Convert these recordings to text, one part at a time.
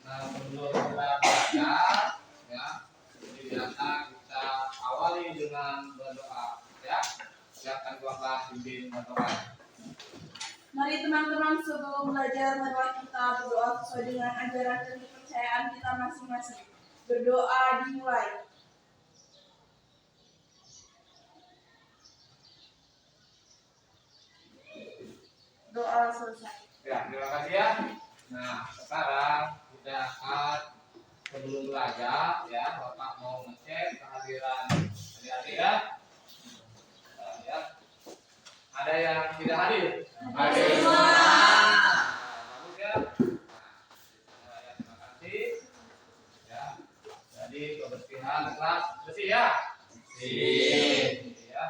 Nah, sebelum kita belajar, ya, jadi biasa kita awali dengan berdoa, ya. Silakan Bapak pimpin berdoa. Mari teman-teman sebelum belajar marilah kita berdoa sesuai dengan ajaran dan kepercayaan kita masing-masing. Berdoa dimulai. Doa selesai. Ya, terima kasih ya. Nah, sekarang kita akan sebelum belajar, ya, Bapak mau ngecek kehadiran adik-adik ya. Nah, ya. Ada yang tidak hadir? Hadir semua. Bagus ya. Nah, ya, terima kasih. Ya. Jadi kebersihan kelas bersih ya. Bersih. Ya.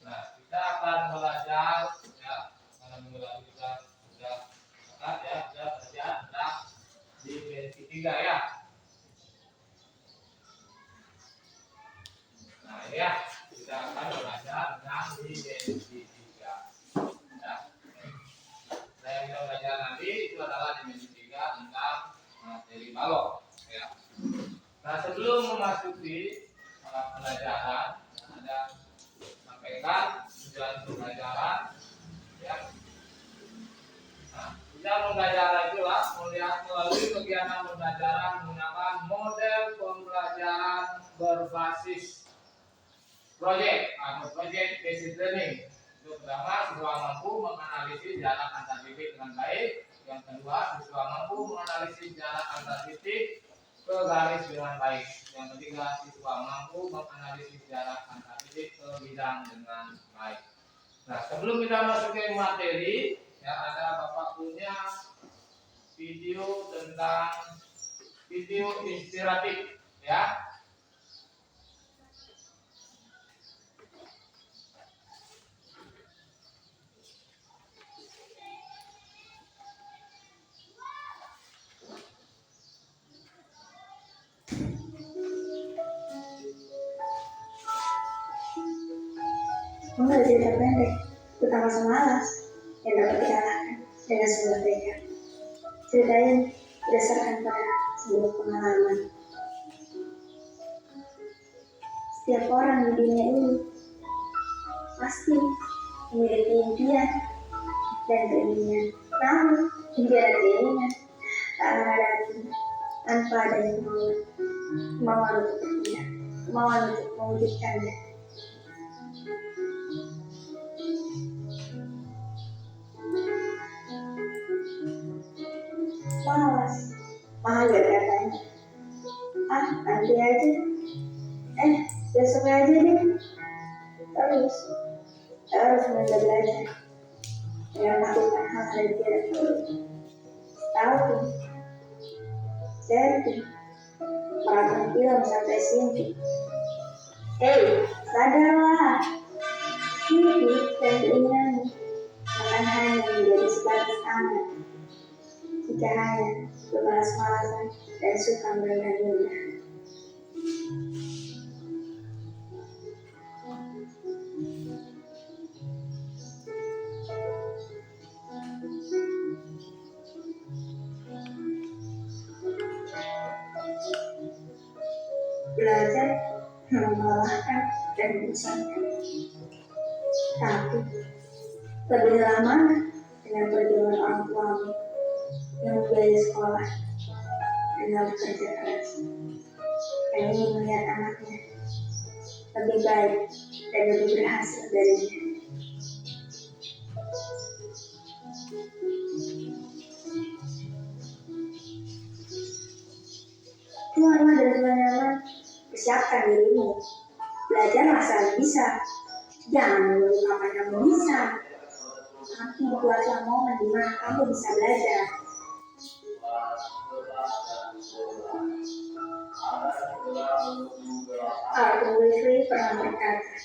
Nah, kita akan belajar ya. Karena minggu lalu kita sudah ya, sudah belajar tentang dimensi 3 ya. Nah, ini ya, kita akan belajar tentang dimensi 3. Ya. Nah, yang kita belajar nanti itu adalah dimensi 3 tentang materi balok. Ya. Nah, sebelum memasuki pelajaran, ada sampaikan tujuan pembelajaran. Ya. Nah, tujuan pembelajaran itulah melihat melalui kegiatan pembelajaran menggunakan model pembelajaran berbasis project atau project based learning. Yang pertama, siswa mampu menganalisis jarak antar titik dengan baik. Yang kedua, siswa mampu menganalisis jarak antar titik ke garis dengan baik. Yang ketiga, siswa mampu menganalisis jarak antar titik ke bidang dengan baik. Nah, sebelum kita masuk ke materi, ya ada Bapak punya video tentang video inspiratif, ya. Mengenai cerita pendek tentang masa malas yang dapat dikalahkan dengan sebuah tekad. Cerita ini berdasarkan pada sebuah pengalaman. Setiap orang di dunia ini pasti memiliki impian dan keinginan. Namun, impian dan keinginan tak akan ada artinya tanpa adanya kemauan untuk berpindah, kemauan untuk mewujudkannya. Malas, mahal gak katanya. Nanti aja. Besok aja deh. Terus mulai belajar dengan melakukan hal-hal yang tidak perlu. Tahu, selfie, maraton film sampai sini. Sadarlah, mimpi dan keinginanmu akan hanya menjadi sebatas angan. Jika hanya bermalas-malasan dan suka menunda-nunda. Belajar memang melelahkan dan membosankan. Tapi lebih lama dengan perjuangan orang tuamu yang membiayai sekolah dengan bekerja keras, yang ingin melihat anaknya lebih baik dan lebih berhasil darinya. Tuhan dan teman-teman, persiapkan dirimu. Belajarlah saat bisa. Jangan menunggu kapan kamu bisa. Tapi buatlah momen di mana kamu bisa belajar. Arthur Weasley pernah berkata,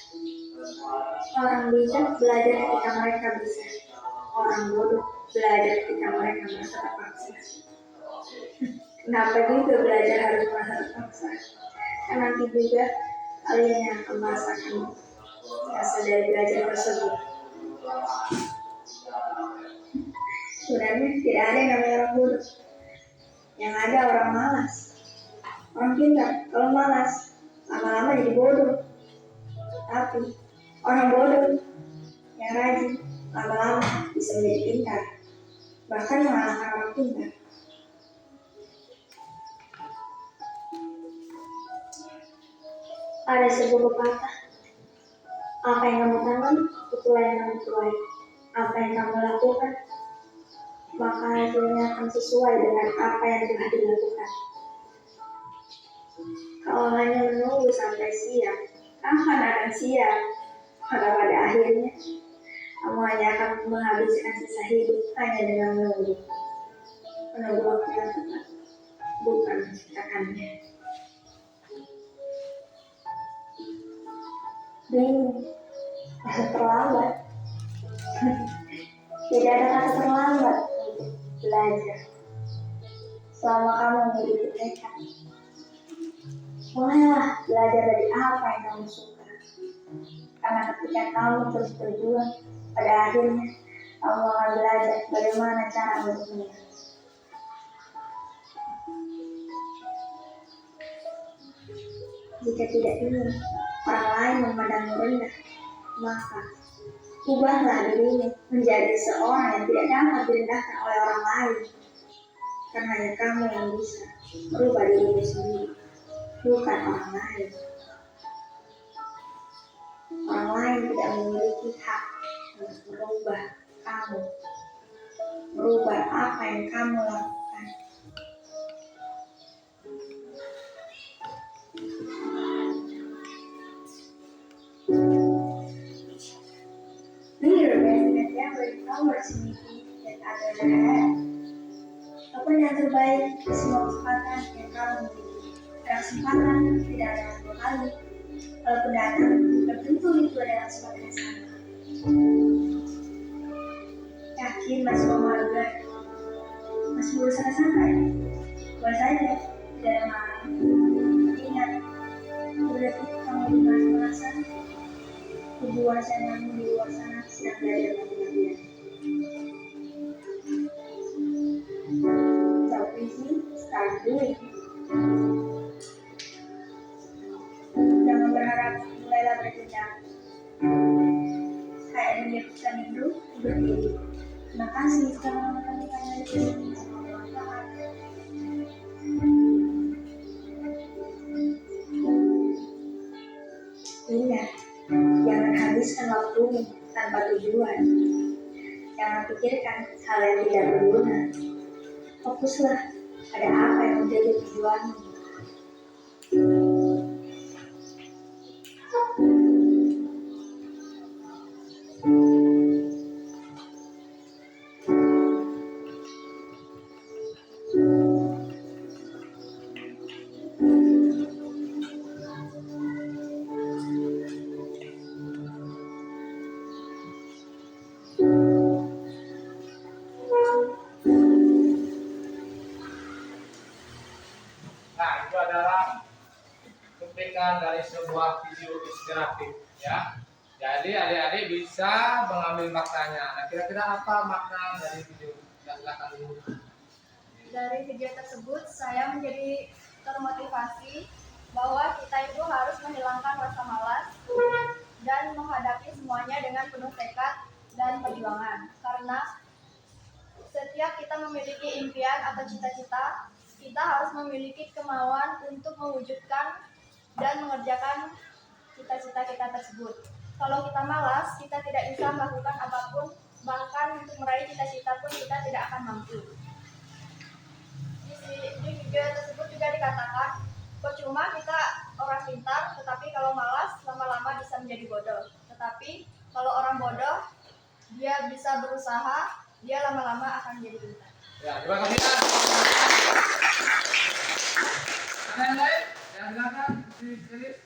orang bijak belajar ketika mereka bisa. Orang bodoh belajar ketika mereka merasa terpaksa. Kenapa juga belajar harus merasa terpaksa? Karena nanti juga kalian yang akan merasakan rasa dari belajar tersebut. Sebenarnya tidak ada yang namanya orang bodoh. Yang ada orang malas. Orang pintar kalau malas lama-lama jadi bodoh. Tapi orang bodoh yang rajin lama-lama bisa menjadi pintar, bahkan mengalahkan orang pintar. Ada sebuah pepatah, apa yang kamu tanam, itulah yang kamu tuai. Apa yang kamu lakukan, maka hasilnya akan sesuai dengan apa yang telah dilakukan. Kalau hanya menunggu sampai siap, kapan akan siap? Maka pada akhirnya, kamu hanya akan menghabiskan sisa hidup hanya dengan menunggu. Menunggu waktu yang tepat, bukan menciptakannya. Bingung, terlambat. Tidak ada kata terlambat untuk belajar. Selama kamu memiliki tekad, mulailah belajar dari apa yang kamu suka. Karena ketika kamu terus berjuang, pada akhirnya kamu akan belajar bagaimana cara berjuang. Jika tidak ingin orang lain memandangmu rendah, maka ubahlah dirimu menjadi seorang yang tidak dapat direndahkan oleh orang lain. Karena hanya kamu yang bisa merubah dirimu sendiri, bukan orang lain. Orang lain tidak memiliki hak untuk merubah kamu, merubah apa yang kamu lakukan. Be your best at every opportunity that others have. Lakukan yang terbaik di semua kesempatan yang kamu miliki. Karena kesempatan tidak ada dua kali. Kalaupun datang, belum tentu itu adalah kesempatan yang sama. Yakin masih mau mager? Masih berusaha santai? Buat saja, tidak ada masalah. Ingat, berarti kamu di masa-masa hubungan sayangmu di luar sana sedang belajar lagi-lagian. Stop busy, start doing. Jangan berharap mulailah bertindak. Kayak menjadikan hidup berdiri. Terima kasih telah menonton channel ini. Semoga bermanfaat. Ingat, jangan habiskan waktumu tanpa tujuan. Jangan pikirkan hal yang tidak berguna. Fokuslah pada apa yang menjadi tujuanmu. Nah, itu adalah cuplikan dari sebuah video inspiratif, ya. Jadi adik-adik bisa mengambil maknanya. Nah, kira-kira apa makna dari video? Silakan dulu. Dari video tersebut saya menjadi termotivasi bahwa kita itu harus menghilangkan rasa malas dan menghadapi semuanya dengan penuh tekad dan perjuangan. Karena setiap kita memiliki impian atau cita-cita, kita harus memiliki kemauan untuk mewujudkan dan mengerjakan cita-cita kita tersebut. Kalau kita malas, kita tidak bisa melakukan apapun, bahkan untuk meraih cita-cita pun kita tidak akan mampu. Di video tersebut juga dikatakan, percuma kita orang pintar, tetapi kalau malas lama-lama bisa menjadi bodoh. Tetapi kalau orang bodoh, dia bisa berusaha, dia lama-lama akan menjadi pintar. Ya, terima kasih. Ada yang lain? Yang silakan ditulis.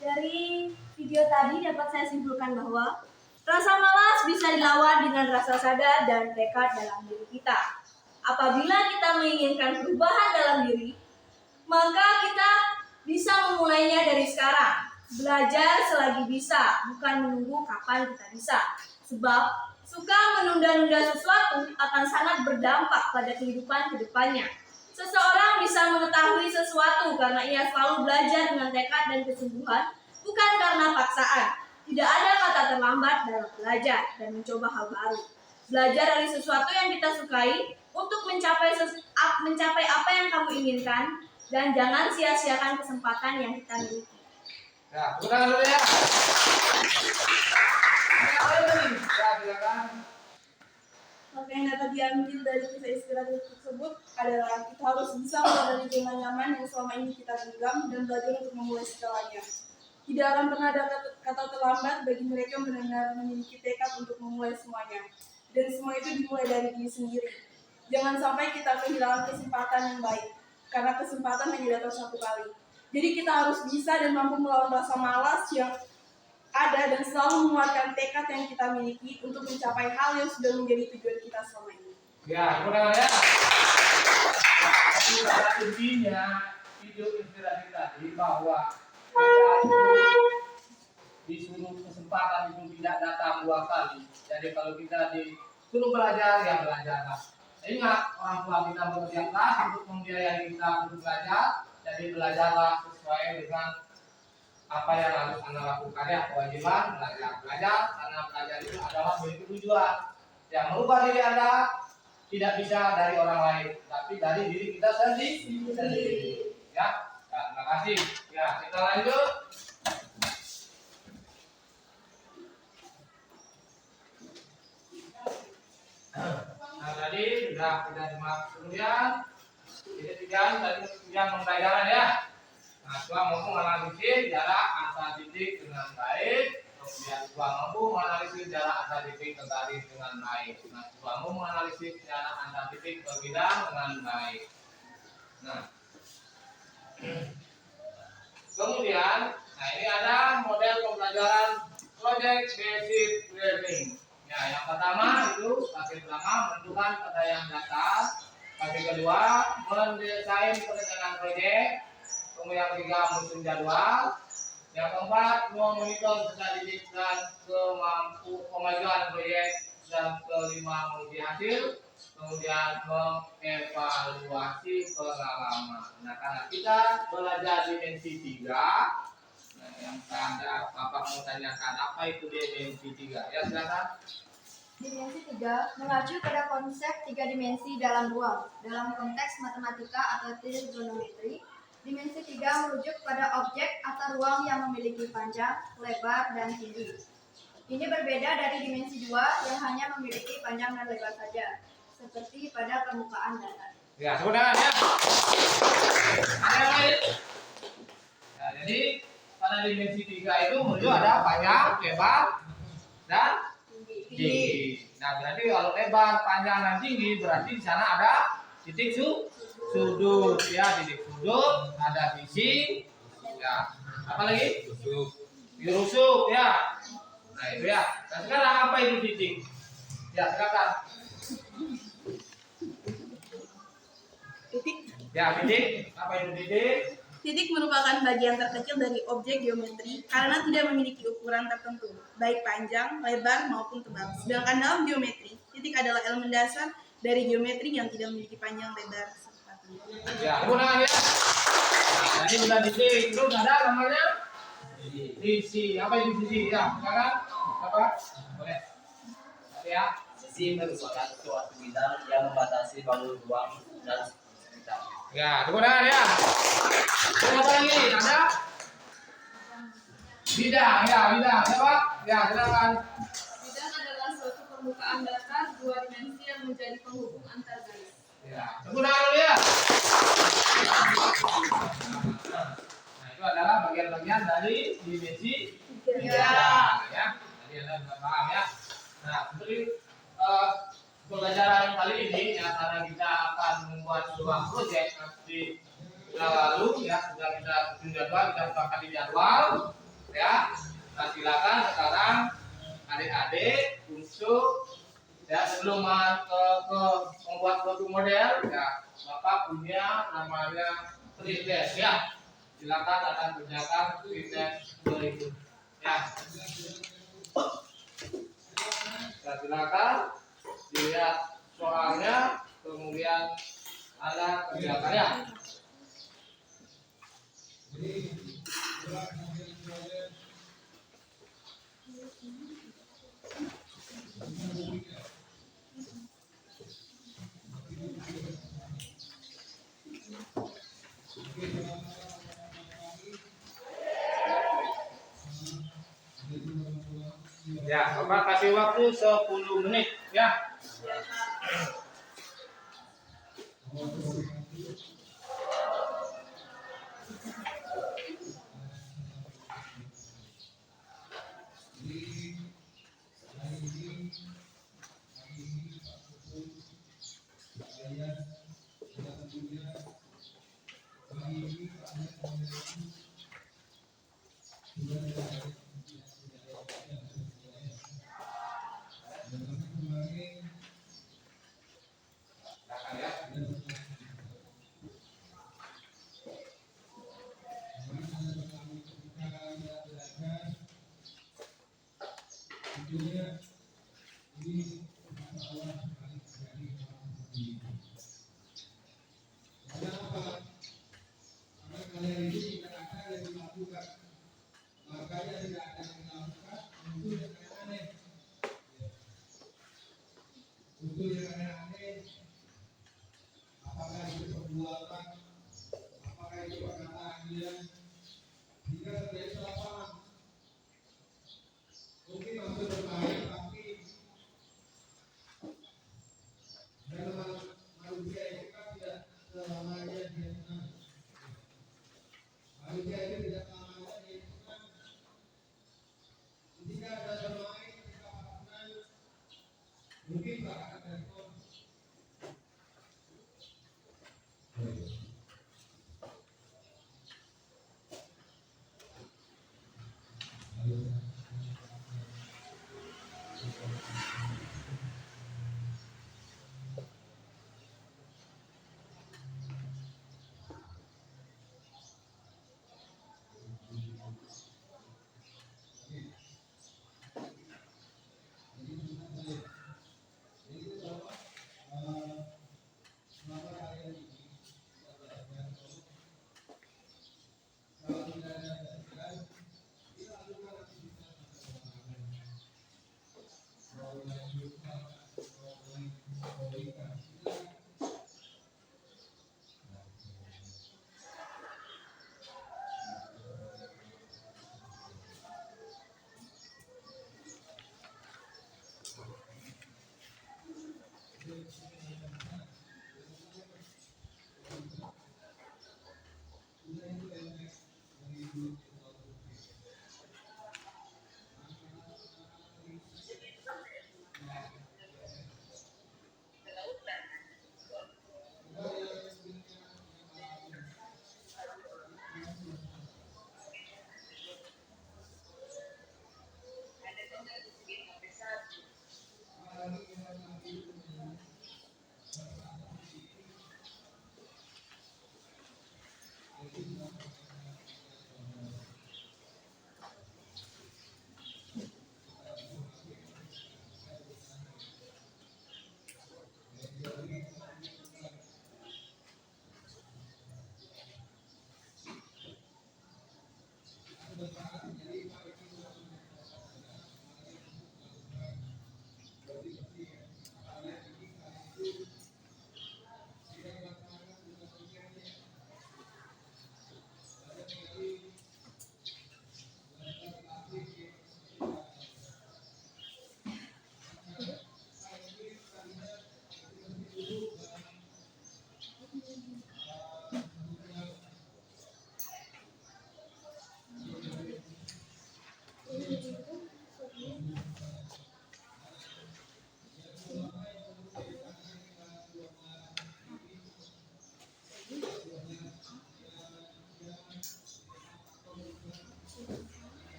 Dari video tadi dapat saya simpulkan bahwa rasa malas bisa dilawan dengan rasa sadar dan tekad dalam diri kita. Apabila kita menginginkan perubahan dalam diri, maka kita bisa memulainya dari sekarang. Belajar selagi bisa, bukan menunggu kapan kita bisa. Sebab suka menunda-nunda sesuatu akan sangat berdampak pada kehidupan kedepannya. Seseorang bisa mengetahui sesuatu karena ia selalu belajar dengan tekad dan kesungguhan, bukan karena paksaan. Tidak ada kata terlambat dalam belajar dan mencoba hal baru. Belajar dari sesuatu yang kita sukai untuk mencapai apa yang kamu inginkan, dan jangan sia-siakan kesempatan yang kita miliki. Ya, bukan dulu ya. Ya, silakan. Maka yang dapat diambil dari kisah inspiratif tersebut adalah kita harus bisa menyadari zona nyaman yang selama ini kita genggam dan belajar untuk memulai segalanya. Tidak akan pernah ada kata terlambat bagi mereka benar-benar memiliki tekad untuk memulai semuanya. Dan semua itu dimulai dari diri sendiri. Jangan sampai kita kehilangan kesempatan yang baik, karena kesempatan hanya datang satu kali. Jadi kita harus bisa dan mampu melawan rasa malas yang ada dan selalu menguatkan tekad yang kita miliki untuk mencapai hal yang sudah menjadi tujuan kita selama ini. Ya, kurang ya. Tapi pada intinya video inspirasi tadi bahwa kita itu disuruh kesempatan itu tidak datang 2 kali. Jadi kalau kita disuruh belajar, ya belajarlah. Ingat, orang tua kita bekerja keras untuk membiayai kita untuk belajar. Jadi belajarlah sesuai dengan apa yang harus Anda lakukan, ya. Kewajiban belajar karena belajar itu adalah memiliki tujuan. Yang merubah diri Anda tidak bisa dari orang lain, tapi dari diri kita sendiri. Ya, terima kasih. Ya, kita lanjut. Nah, tadi sudah kita simak kemudian. Ini tadi pembelajaran, ya. Nah, Tuhan mampu menganalisis jarak antar titik dengan baik. Kemudian Tuhan mampu menganalisis jarak antar titik ke garis dengan baik. Nah, Tuhan mampu menganalisis jarak antar titik ke bidang dengan baik. Nah, kemudian, ini ada model pembelajaran project based learning. Ya, yang pertama itu fase pertama menentukan kata yang datar. Fase kedua mendesain perencanaan proyek. Kemudian yang ketiga menyusun jadwal. Yang keempat memonitor statistik dan kemajuan proyek. Dan kelima menguji hasil. Kemudian mengevaluasi pengalaman. Nah, karena kita belajar dimensi 3, nah, yang Anda Bapak mau tanyakan apa itu dimensi 3? Ya, silakan. Dimensi 3 mengacu pada konsep 3 dimensi dalam ruang. Dalam konteks matematika atau trigonometri, dimensi 3 merujuk pada objek atau ruang yang memiliki panjang, lebar, dan tinggi. Ini berbeda dari dimensi 2 yang hanya memiliki panjang dan lebar saja, seperti pada permukaan datar. Ya, sebenarnya ya. Ada yang lain? Ya, jadi pada dimensi 3 itu merujuk ada panjang, lebar, dan tinggi. Nah, berarti kalau lebar, panjang, dan tinggi berarti di sana ada titik sudut, ya, titik sudut, ada sisi, ya. Apa lagi? Rusuk, ya. Nah, itu ya. Nah, sekarang apa itu titik? Ya, silakan. Titik. Ya, titik. Apa itu titik? Titik merupakan bagian terkecil dari objek geometri karena tidak memiliki ukuran tertentu, baik panjang, lebar, maupun tebal. Sedangkan dalam geometri, titik adalah elemen dasar dari geometri yang tidak memiliki panjang, lebar, serta tinggi. Ya, gunakan ya. Nah, ini sudah titik. Itu ada namanya sisi. Apa itu sisi? Ya, silakan. Apa? Boleh. Ya. Sisi merupakan suatu bidang yang membatasi bangun ruang dan sekitar. Ya, gunakan ya. Apa lagi? Ada? Bidang, ya, bidang. Siapa? Ya, silakan. Bidang adalah suatu permukaan datar 2 dimensi yang menjadi penghubung antar garis. Ya, gunakan dulu ya. Nah, itu adalah bagian-bagian dari dimensi 3. Ya, tadi Anda sudah paham ya. Nah, seperti pembelajaran kali ini ya, karena kita akan membuat sebuah proyek nanti lalu ya, sudah kita susun jadwal, kita sepakati di jadwal ya. Nah, silakan sekarang adik-adik untuk ya, sebelum ke membuat suatu model ya, Bapak punya namanya pretest ya. Silakan akan kerjakan pretest berikut ya. Nah, silakan dilihat soalnya, kemudian alat kerja karya. Ya, Bapak kasih waktu 10 menit ya.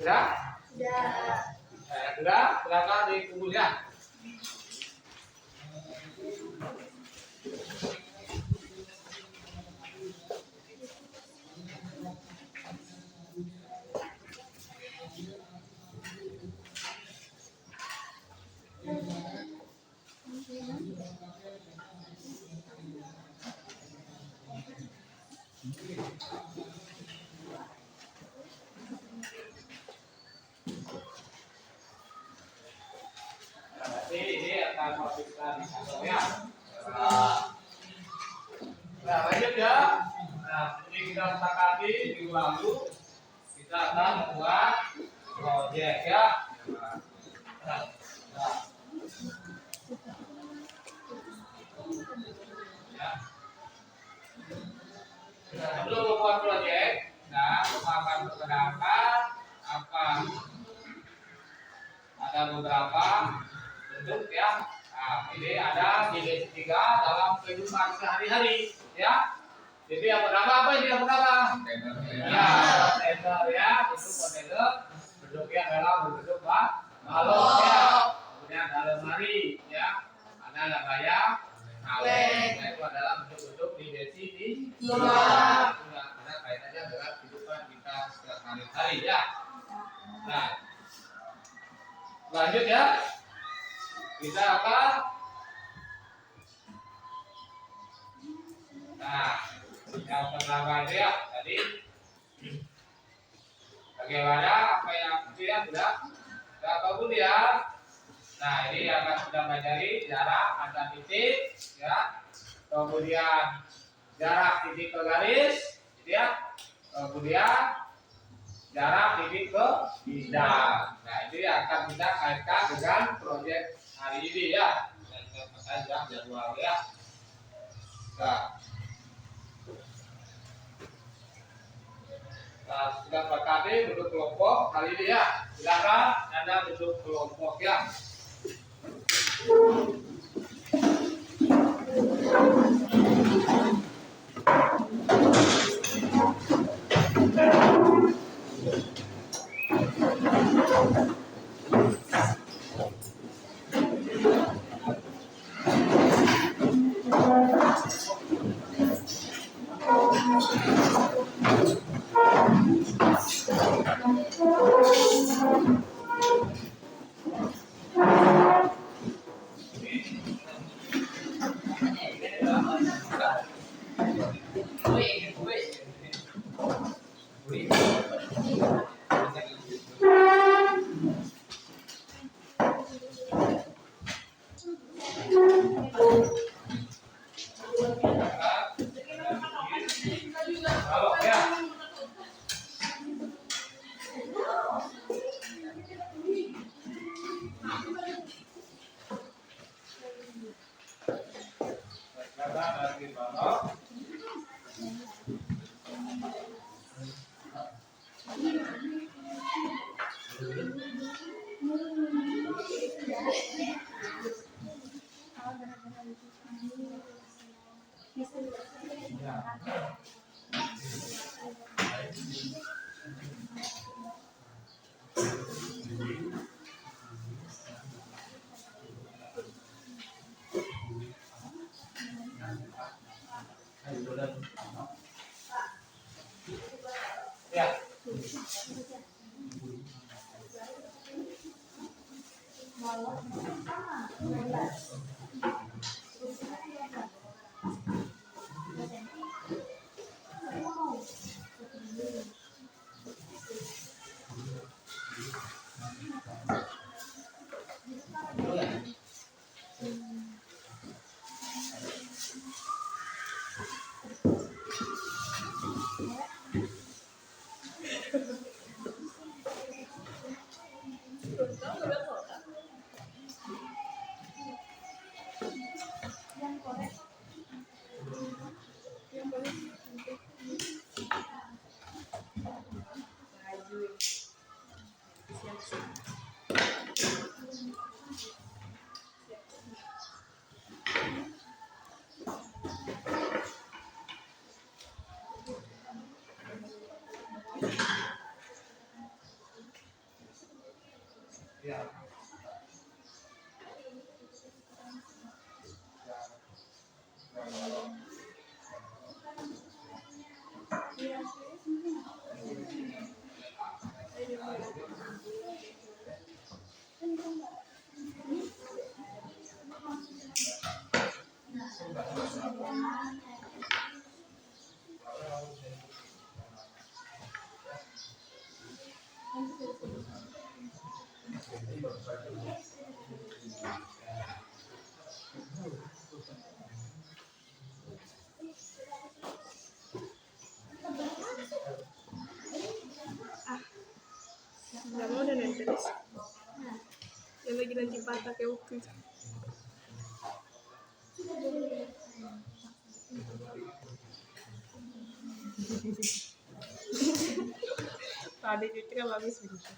Sudah? Sudah. Sudah, silakan dikumpul ya. Berarti ini akan kita di kantornya. Nah, lanjut ya. Nah, ini kita sepakati minggu lalu kita akan membuat proyek ya. Nah, ya. Nah, sebelum membuat proyek, nah, kita akan memperkenalkan apa ada beberapa bentuk ya. Nah, ini ada nilai 3 dalam kehidupan sehari-hari ya. Jadi yang pertama apa ini yang pertama? Ya, kontainer ya, itu kontainer bentuknya adalah berbentuk balok ya. Kemudian ada lemari ya, ada lamanya kaleng, nah, itu adalah bentuk-bentuk dimensi tiga. Itu ada kaitannya dengan kehidupan kita sehari-hari ya. Nah, lanjut ya. Kita akan yang pertama itu ya tadi bagaimana apa yang itu ya sudah kemudian ini akan sudah pelajari jarak antar titik ya, kemudian jarak titik ke garis gitu ya, kemudian jarak titik ke bidang. Nah, itu yang akan kita kaitkan dengan proyek hari ini ya. Dan kita jadwal ya. Nah, sudah berkali bentuk kelompok kali ini ya. Silakan Anda bentuk kelompok ya. Ya. Nggak mau udah nempel. Yang lagi nanti patah kayak waktu itu. Tadi cuci kan bagus begitu.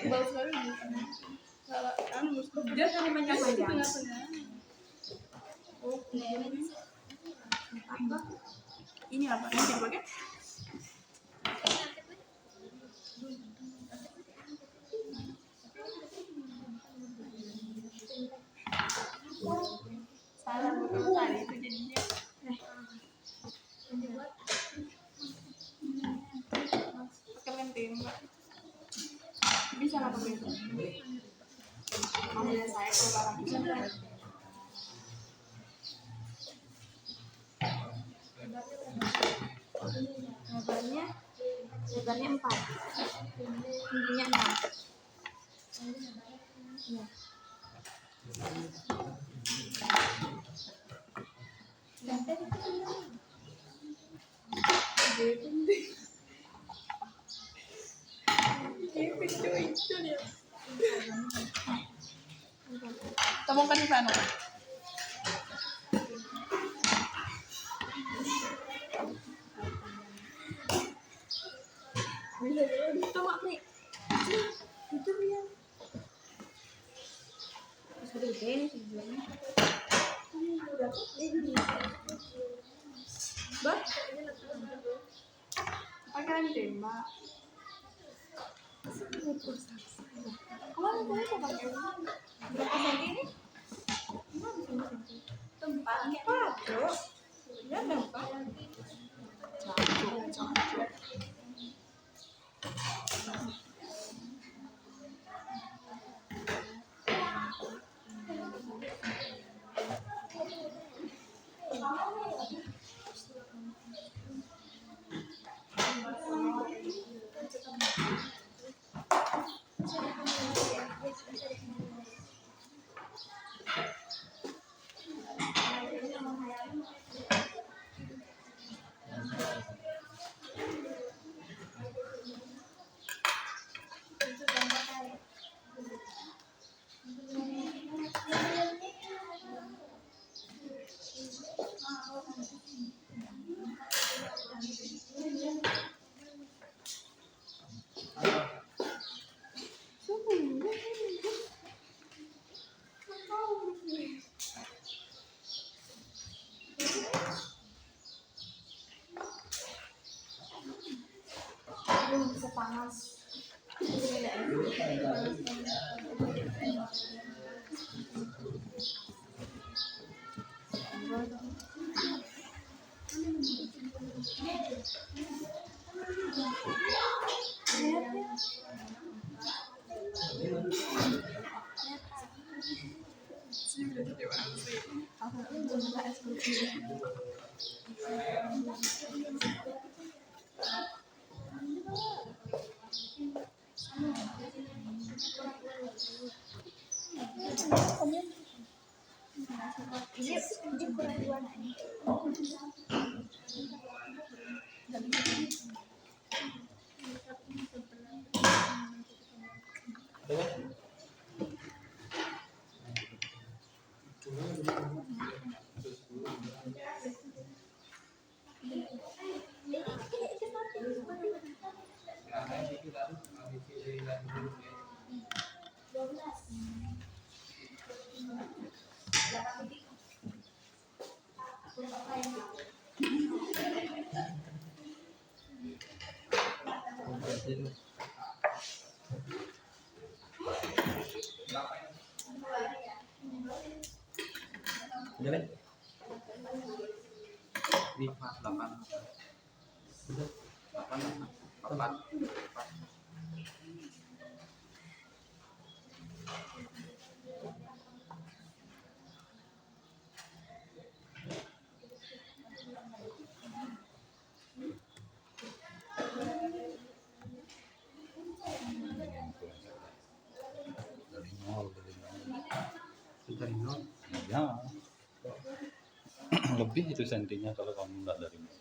Bagus sekali. Kalau dia kan panjang. Oke. Ini apa? Ini dipakai? Salah betul tadi itu jadinya. Pakai lem tembak. Bisa nggak pakai itu? Ambil saya ke barang bisa. Lebarnya 4, tingginya 6. Ya. Temukan di sana. Itu mak Pri. Itu dia. Sudah ini tujuannya. Bah, Pakai lem tembak. kemarin saya kok pakai berapa senti ini? Tempat, Cok. Ya, tempat. Cocok. panas. Udah kan? 8 4 dari nol ya. Lebih itu sentinya kalau kamu nggak dari nol.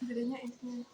Gedenya itu.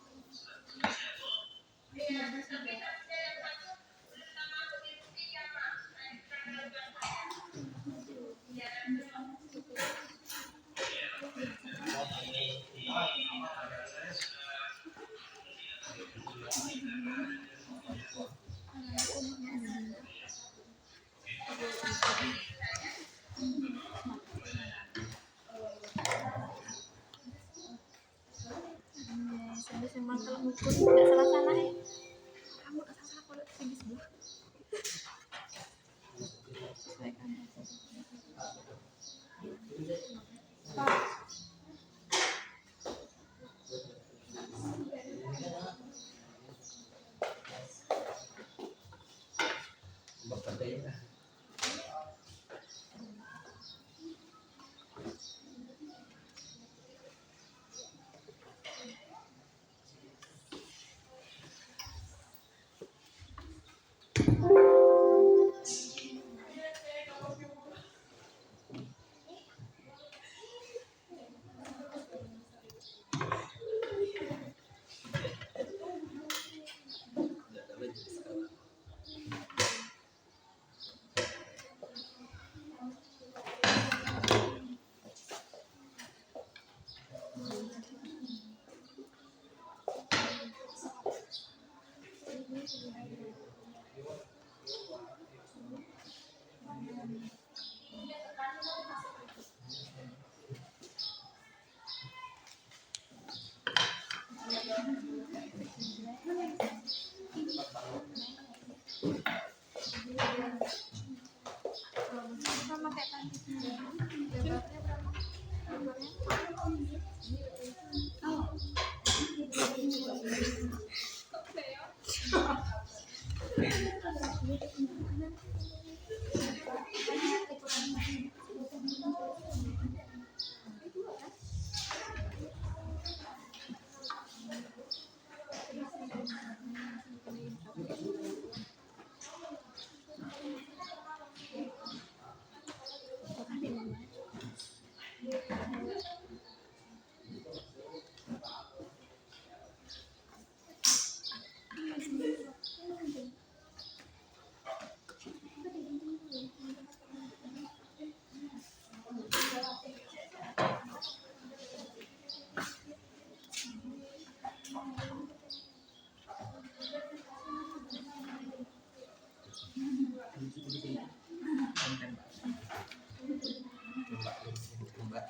Tembak.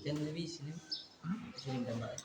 Jangan lebih sini. Sini tembak.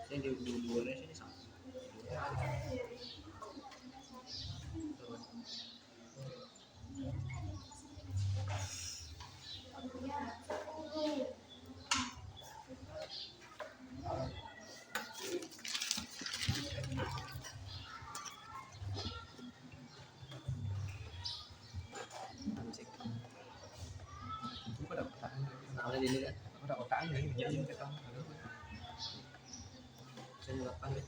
Ini di dua-duanya sini sama. Ada di sini kan? Ada otaknya ini jadi kita. Saya lakukan deh.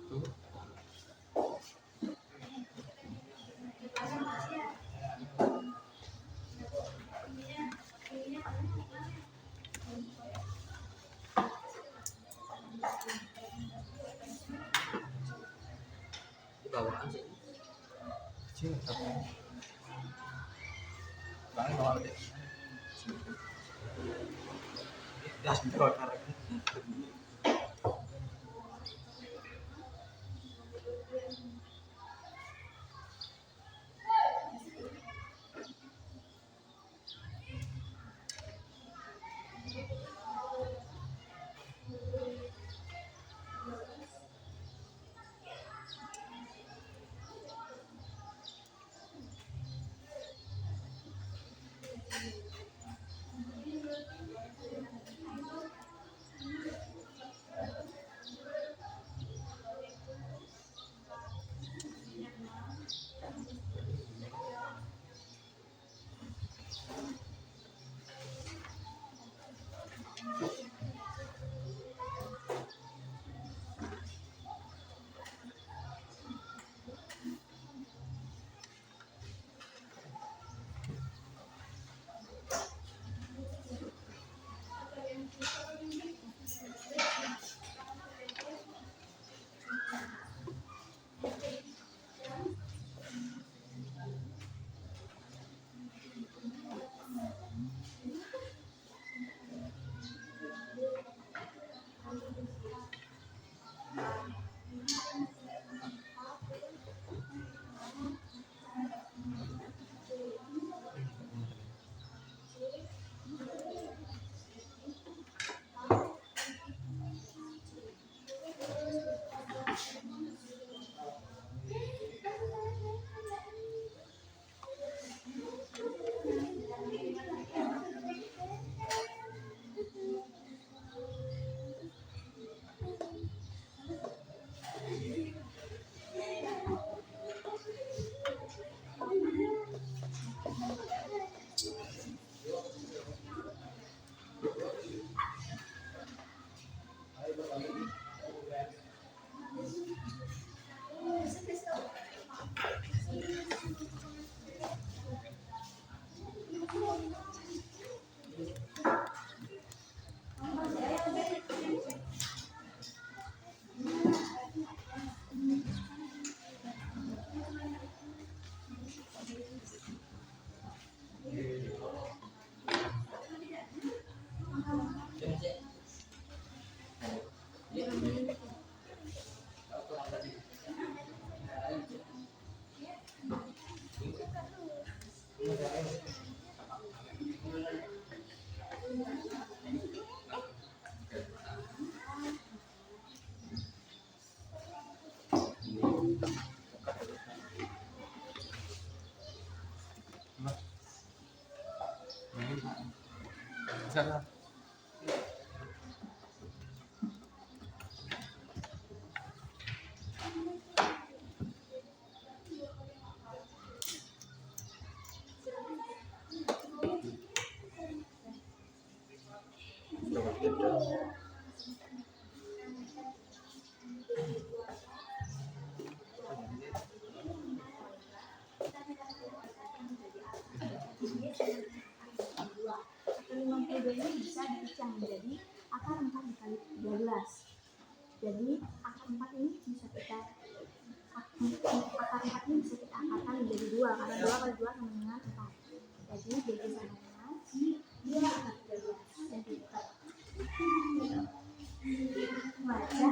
Tuh. Di bawaan sih. Kecil tapi. Bang bawa deh. ini bisa dipecah menjadi akar 4 dikali 13. Jadi akar 4 ini bisa kita akarkan menjadi 2 karena 2 kali 2 sama dengan 4. Jadi jadi sama dengan 2 akar 13. Jadi baca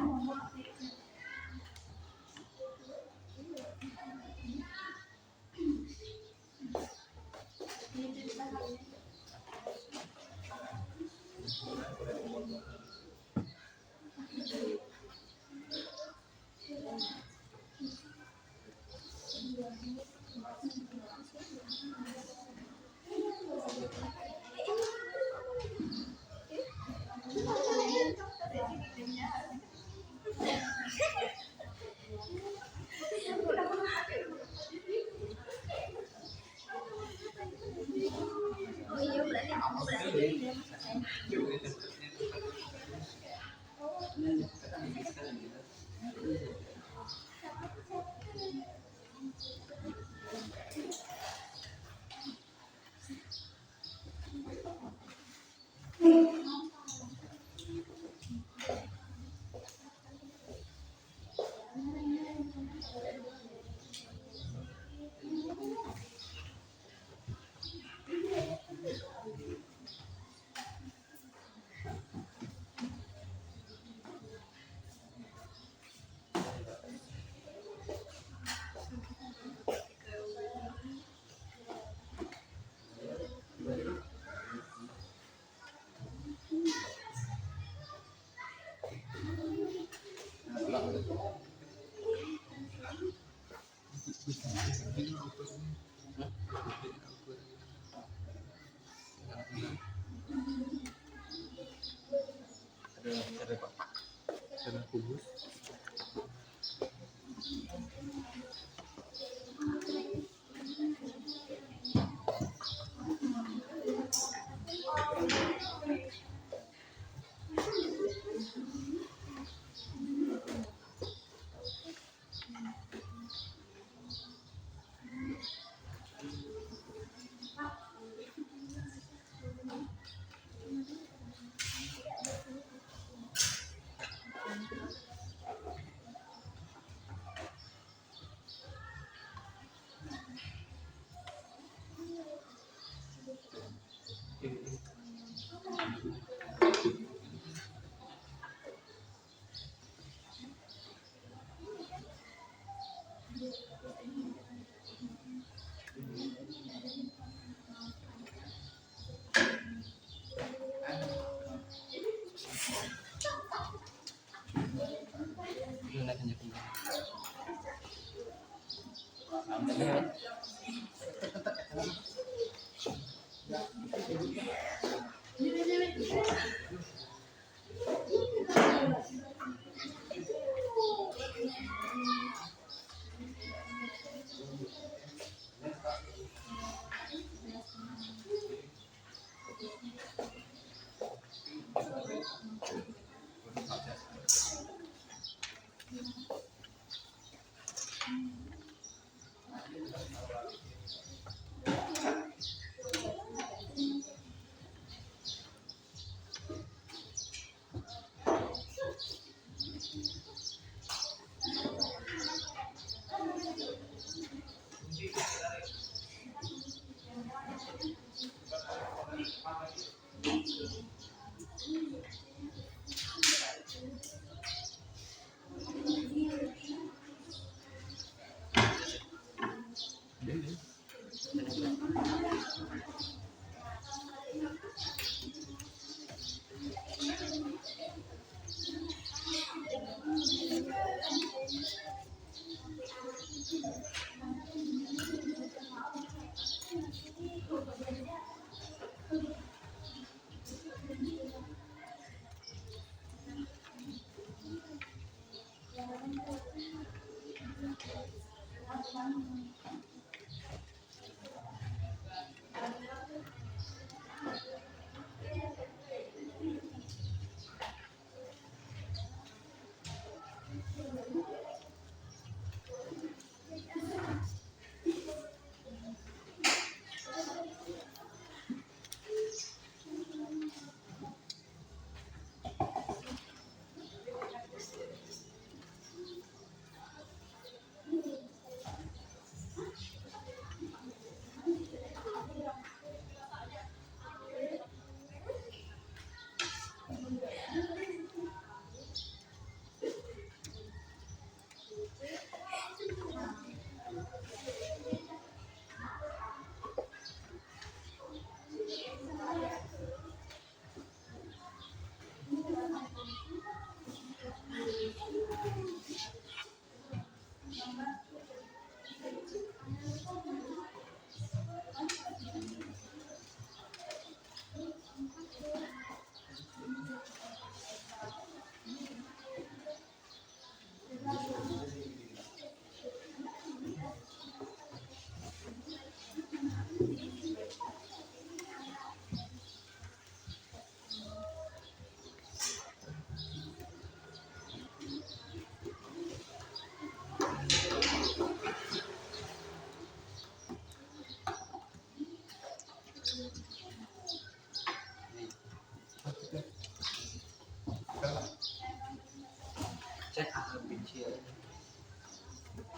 Cek akal kecil.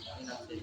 Ini nanti.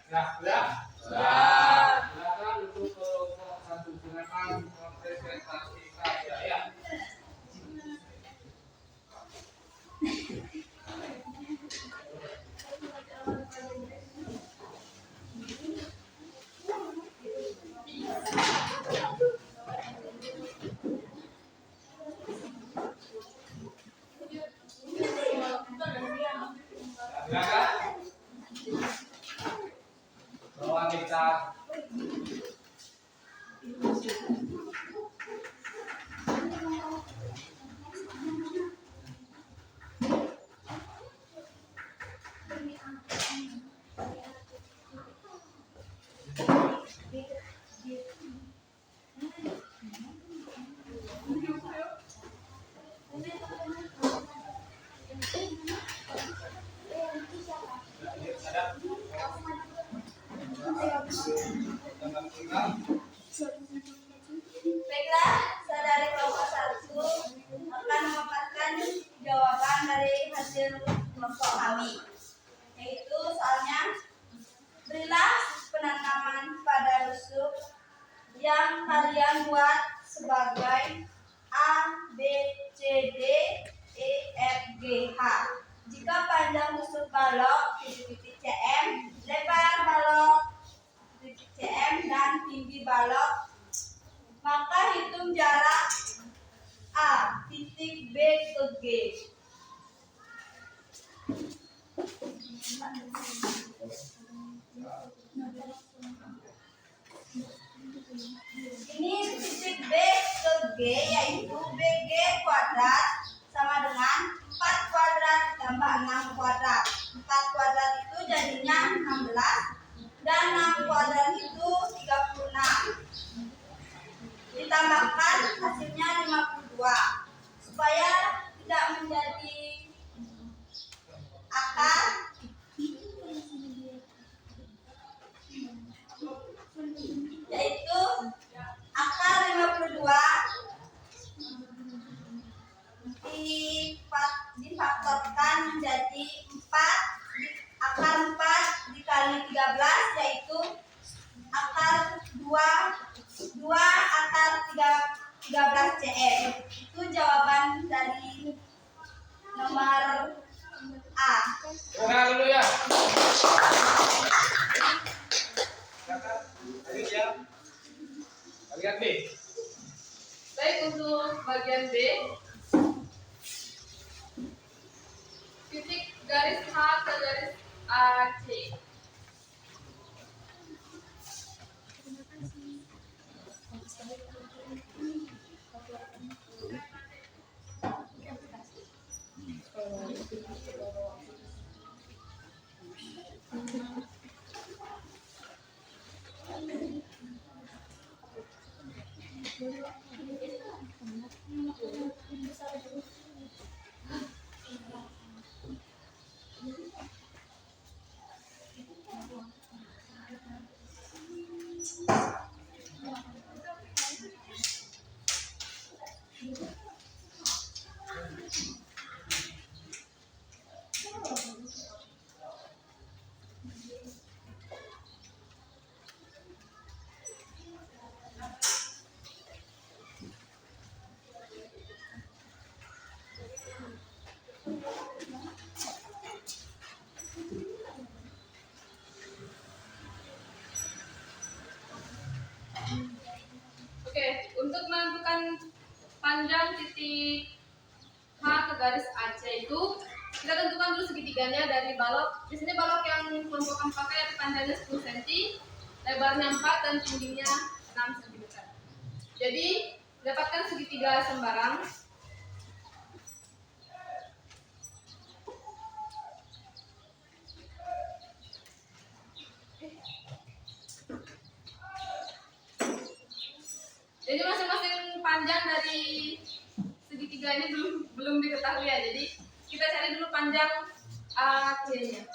Nah, sudah? Sudah. Silakan untuk satu silakan presentasi karya ya. Silakan. Bahwa kita Baiklah, saudari kelompok 1 akan memaparkan jawaban dari hasil kelompok kami, yaitu soalnya berilah penanaman pada rusuk yang kalian buat sebagai A, B, C, D, E, F, G, H. Jika Jika panjang tusuk balok titik cm, lebar balok titik cm dan tinggi balok, maka hitung jarak A titik B ke G. Ini titik B ke G yaitu BG kuadrat sama dengan 4 kuadrat tambah 6 kuadrat. 4 kuadrat itu jadinya 16 dan 6 kuadrat itu 36. Ditambahkan hasilnya 52. Supaya tidak menjadi akar, yaitu akar 52 difaktorkan menjadi 4, akar 4 dikali 13 yaitu akar 2 akar 13 cm. Itu jawaban dari nomor A. Udah dulu ya. Bagian B. Baik, untuk bagian B, titik garis H ke garis AC. Oke, untuk menentukan panjang titik H ke garis AC itu kita tentukan dulu segitiganya dari balok. Di sini balok yang kelompok 4 pakai yaitu panjangnya 10 cm, lebarnya 4 dan tingginya 6 cm. Jadi dapatkan segitiga sembarang. Jadi masing-masing panjang dari segitiga ini belum diketahui ya. Jadi kita cari dulu panjang AC-nya.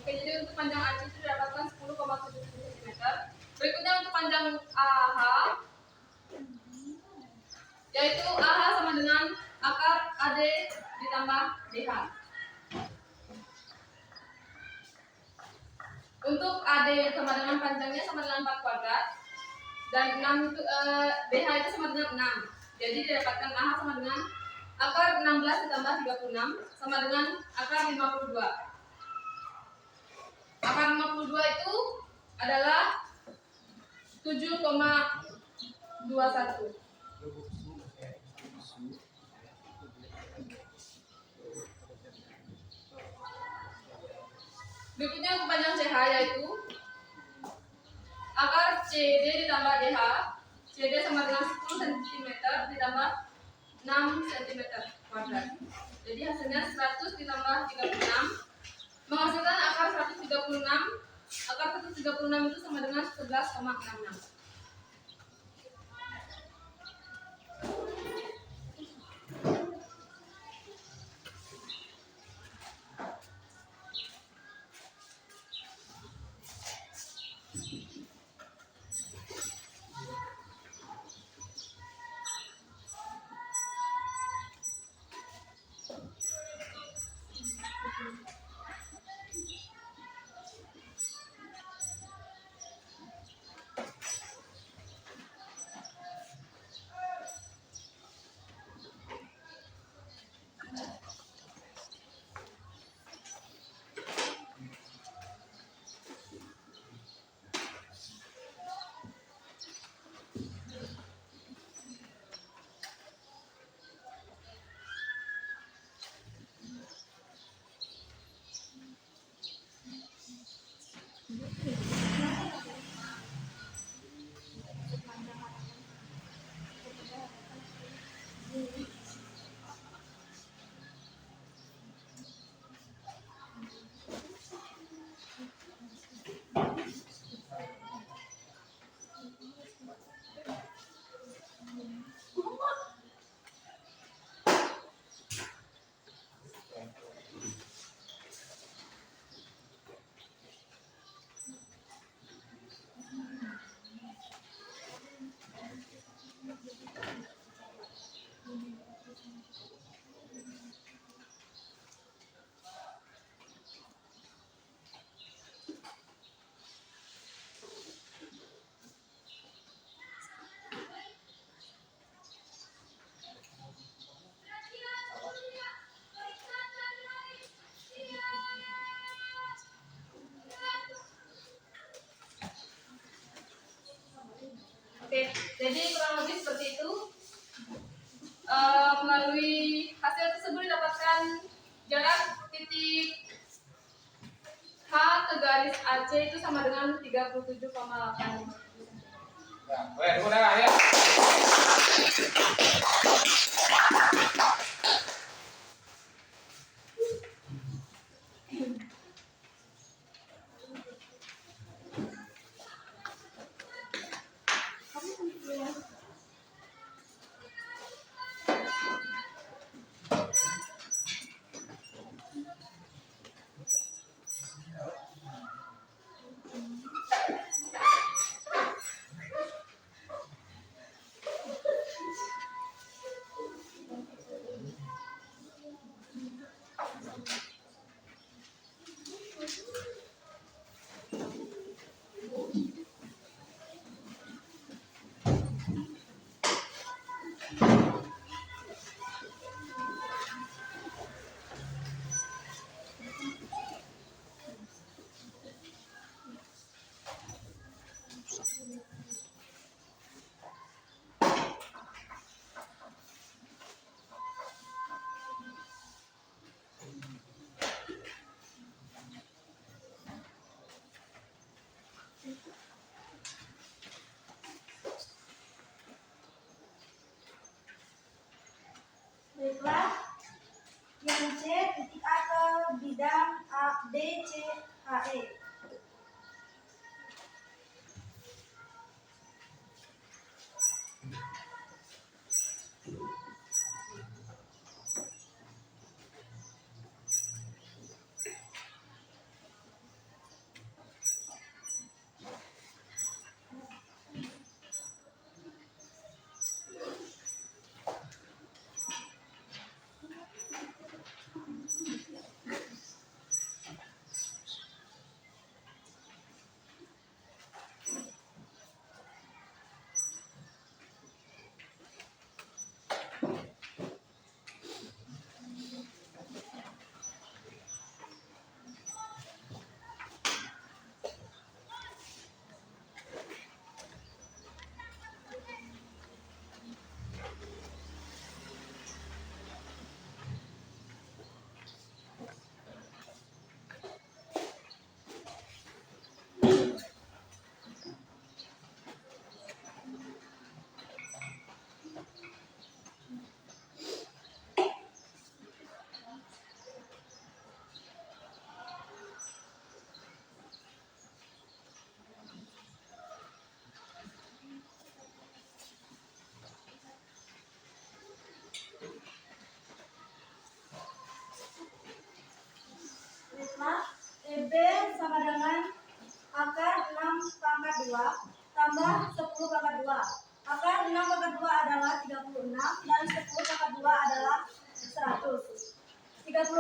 Oke, jadi untuk panjang AC itu didapatkan 10,7 cm. Berikutnya untuk panjang AH, yaitu AH sama dengan akar AD ditambah DH. Untuk AD sama dengan panjangnya sama dengan 4 kuadrat dan 6 itu, DH itu sama dengan 6. Jadi didapatkan AH sama dengan akar 16 ditambah 36 sama dengan akar 52. Akar 52 itu adalah 7,21. Berikutnya untuk panjang CH yaitu akar CD ditambah DH. CD sama dengan 10 cm ditambah 6 cm. kuadrat. Jadi hasilnya 100 ditambah 36 menghasilkan akar 136. Akar 136 itu sama dengan 11,66. Oke, jadi kurang lebih seperti itu. Melalui hasil tersebut didapatkan jarak titik H ke garis AC itu sama dengan 37,8. Ya, udah ya. Baiklah, yang C titik A ke bidang A, B, C, H, E.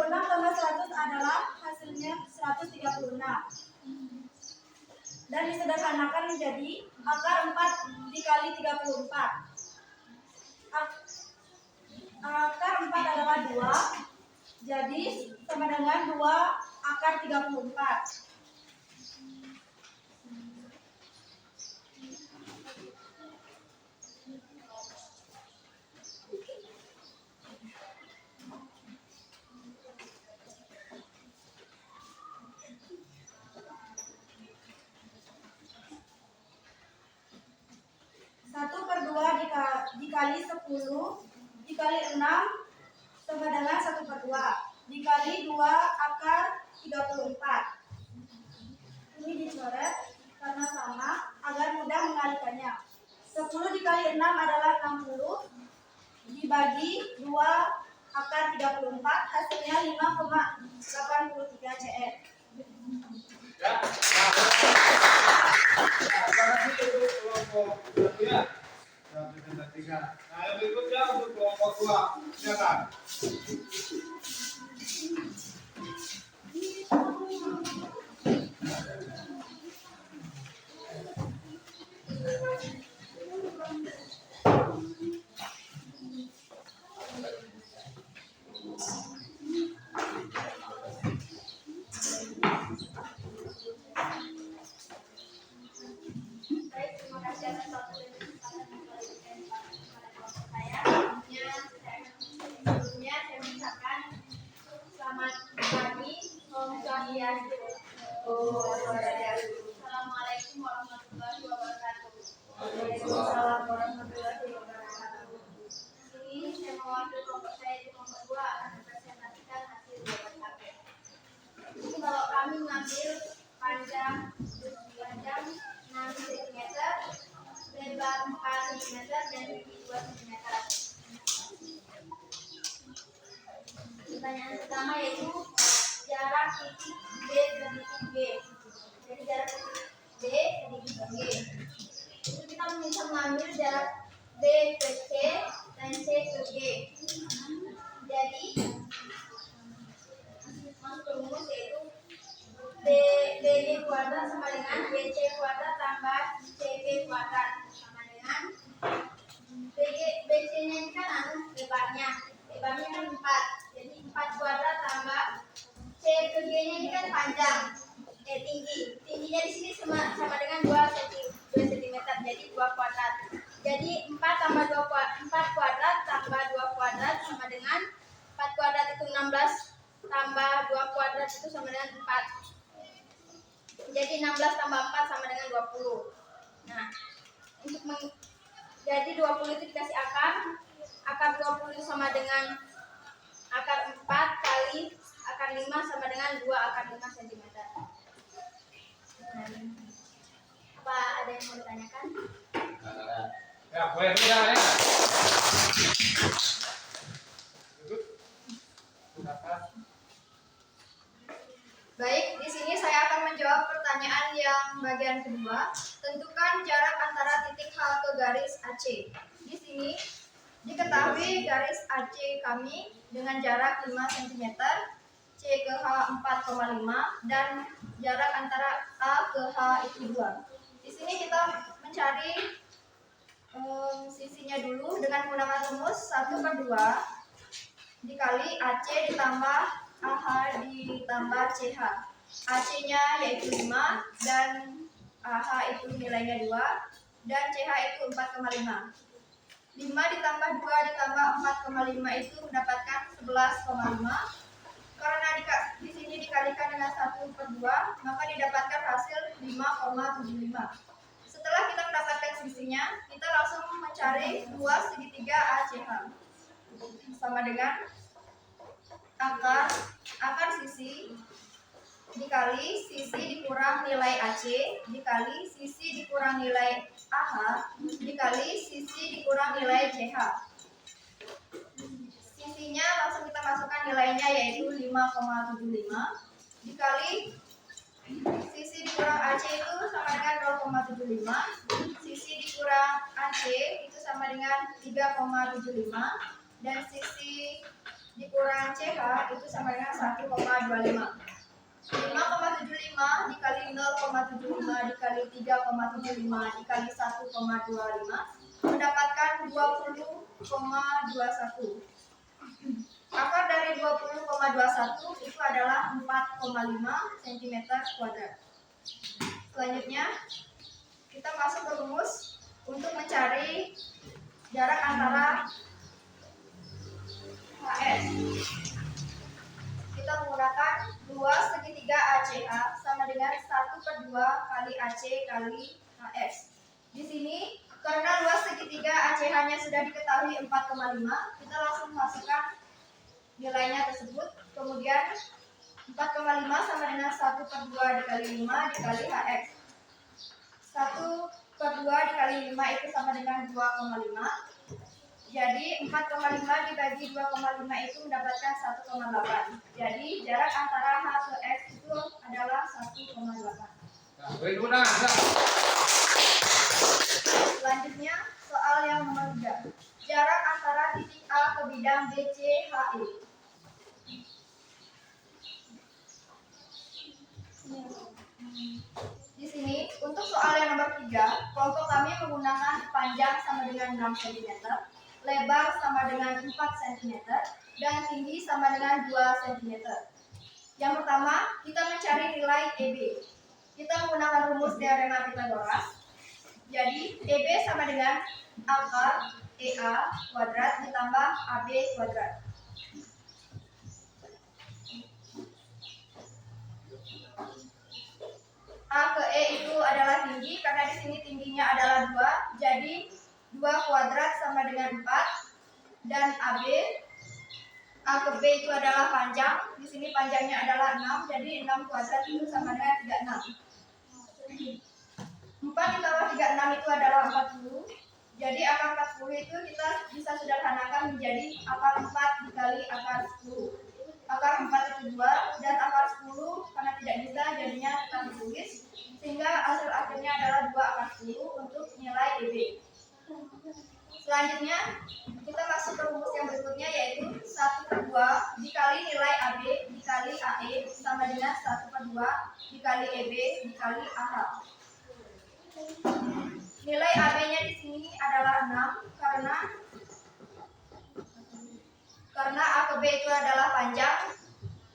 36 tambah 100 adalah hasilnya 136. Dan disederhanakan menjadi akar 4 dikali 34. Akar 4 adalah 2, jadi sama dengan 2 akar 34. Dikali 10 dikali 6 sama dengan 1/2 dikali 2 akar 34. Ini dicoret karena sama agar mudah mengalihkannya. 10 dikali 6 adalah 60 dibagi 2 akar 34 hasilnya 5,83 cm. Ya. Terima kasih untuk kelompok 3. Nah, yang berikutnya untuk kelompok 2. Silakan. Baik, terima kasih atas waktu dan kesempatan yang telah diberikan kepada kelompok saya. Sebelumnya saya mengucapkan selamat pagi, Om Swastiastu. Assalamualaikum warahmatullahi wabarakatuh. Waalaikumsalam warahmatullahi wabarakatuh. Di sini saya mewakili kelompok saya di kelompok 2 akan mempresentasikan hasil jawaban KP. Jadi kalau kami mengambil panjang 6 cm, lebar 4 cm, dan tinggi 2 cm. Pertanyaan pertama yaitu jarak titik B ke titik G. Jadi jarak titik B ke titik G. Itu kita bisa mengambil jarak B ke C dan C ke G. Jadi masuk rumus yaitu BG kuadrat sama dengan BC kuadrat tambah CG kuadrat sama dengan BC nya ini kan lebarnya kan 4, jadi 4 kuadrat tambah C ke G nya ini kan panjang, tingginya di sini sama dengan 2 cm, jadi 2 kuadrat. Jadi 4 tambah 4 kuadrat tambah 2 kuadrat sama dengan 4 kuadrat itu 16 tambah 2 kuadrat itu sama dengan 4. Jadi 16 tambah 4 sama dengan 20. Nah, jadi 20 itu dikasih akar 20 itu sama dengan akar 4 kali akar 5 sama dengan 2 akar 5 cm. Apa ada yang mau ditanyakan? Ya, boleh tidak ya? Baik, di sini saya akan menjawab pertanyaan yang bagian kedua. Tentukan jarak antara titik H ke garis AC. Di sini diketahui garis AC kami dengan jarak 5 cm, C ke H 4,5 dan jarak antara A ke H itu 2. Di sini kita mencari sisinya dulu dengan menggunakan rumus 1/2 dikali AC ditambah AH ditambah CH. AC-nya yaitu 5 dan AH itu nilainya 2 dan CH itu 4,5. 5 ditambah 2 ditambah 4,5 itu mendapatkan 11,5. Karena di sini dikalikan dengan 1/2, maka didapatkan hasil 5,75. Setelah kita mendapatkan sisinya, kita langsung mencari luas segitiga ACH. Sama dengan akar sisi dikali sisi dikurang nilai AC dikali sisi dikurang nilai AH dikali sisi dikurang nilai CH. Sisinya langsung kita masukkan nilainya yaitu 5,75 dikali sisi dikurang AC itu sama dengan 0,75, sisi dikurang AC itu sama dengan 3,75 dan sisi dikurang CH itu sama dengan 1,25. 5,75 dikali 0,75 dikali 3,75 dikali 1,25 mendapatkan 20,21. Akar dari 20,21 itu adalah 4,5 cm kuadrat. Selanjutnya kita masuk ke rumus untuk mencari jarak antara HS. Kita menggunakan 2 segitiga ACH sama dengan 1/2 kali AC kali HS. Di sini karena luas segitiga ACH-nya sudah diketahui 4,5, kita langsung masukkan nilainya tersebut. Kemudian 4,5 sama dengan 1/2 dikali 5 dikali HX. 1/2 dikali 5 itu sama dengan 2,5. Jadi 4,5 dibagi 2,5 itu mendapatkan 1,8. Jadi jarak antara H ke X itu adalah 1,8. Berguna. Selanjutnya soal yang nomor 3. Jarak antara titik A ke bidang BCHE. Di sini untuk soal yang nomor 3, kelompok kami menggunakan panjang sama dengan 6 cm, lebar sama dengan 4 cm, dan tinggi sama dengan 2 cm. Yang pertama, kita mencari nilai EB. Kita menggunakan rumus teorema Pythagoras. Jadi, EB sama dengan akar EA kuadrat ditambah AB kuadrat. A ke E itu adalah tinggi, karena di sini tingginya adalah 2, jadi 2 kuadrat sama dengan 4. Dan AB, A ke B itu adalah panjang, di sini panjangnya adalah 6, jadi 6 kuadrat itu sama dengan 36. 4 ditambah 36 itu adalah 40. Jadi akar 40 itu kita bisa sederhanakan menjadi akar 4 dikali akar 10. Akar 4 itu 2 dan akar 10 karena tidak bisa jadinya kita tulis, sehingga hasil akhirnya adalah 2 akar 10 untuk nilai EB. Selanjutnya kita masuk ke rumus yang berikutnya, yaitu 1/2 dikali nilai AB dikali AE sama dengan 1/2 dikali EB dikali AH. Nilai AB-nya di sini adalah 6 karena A ke B itu adalah panjang.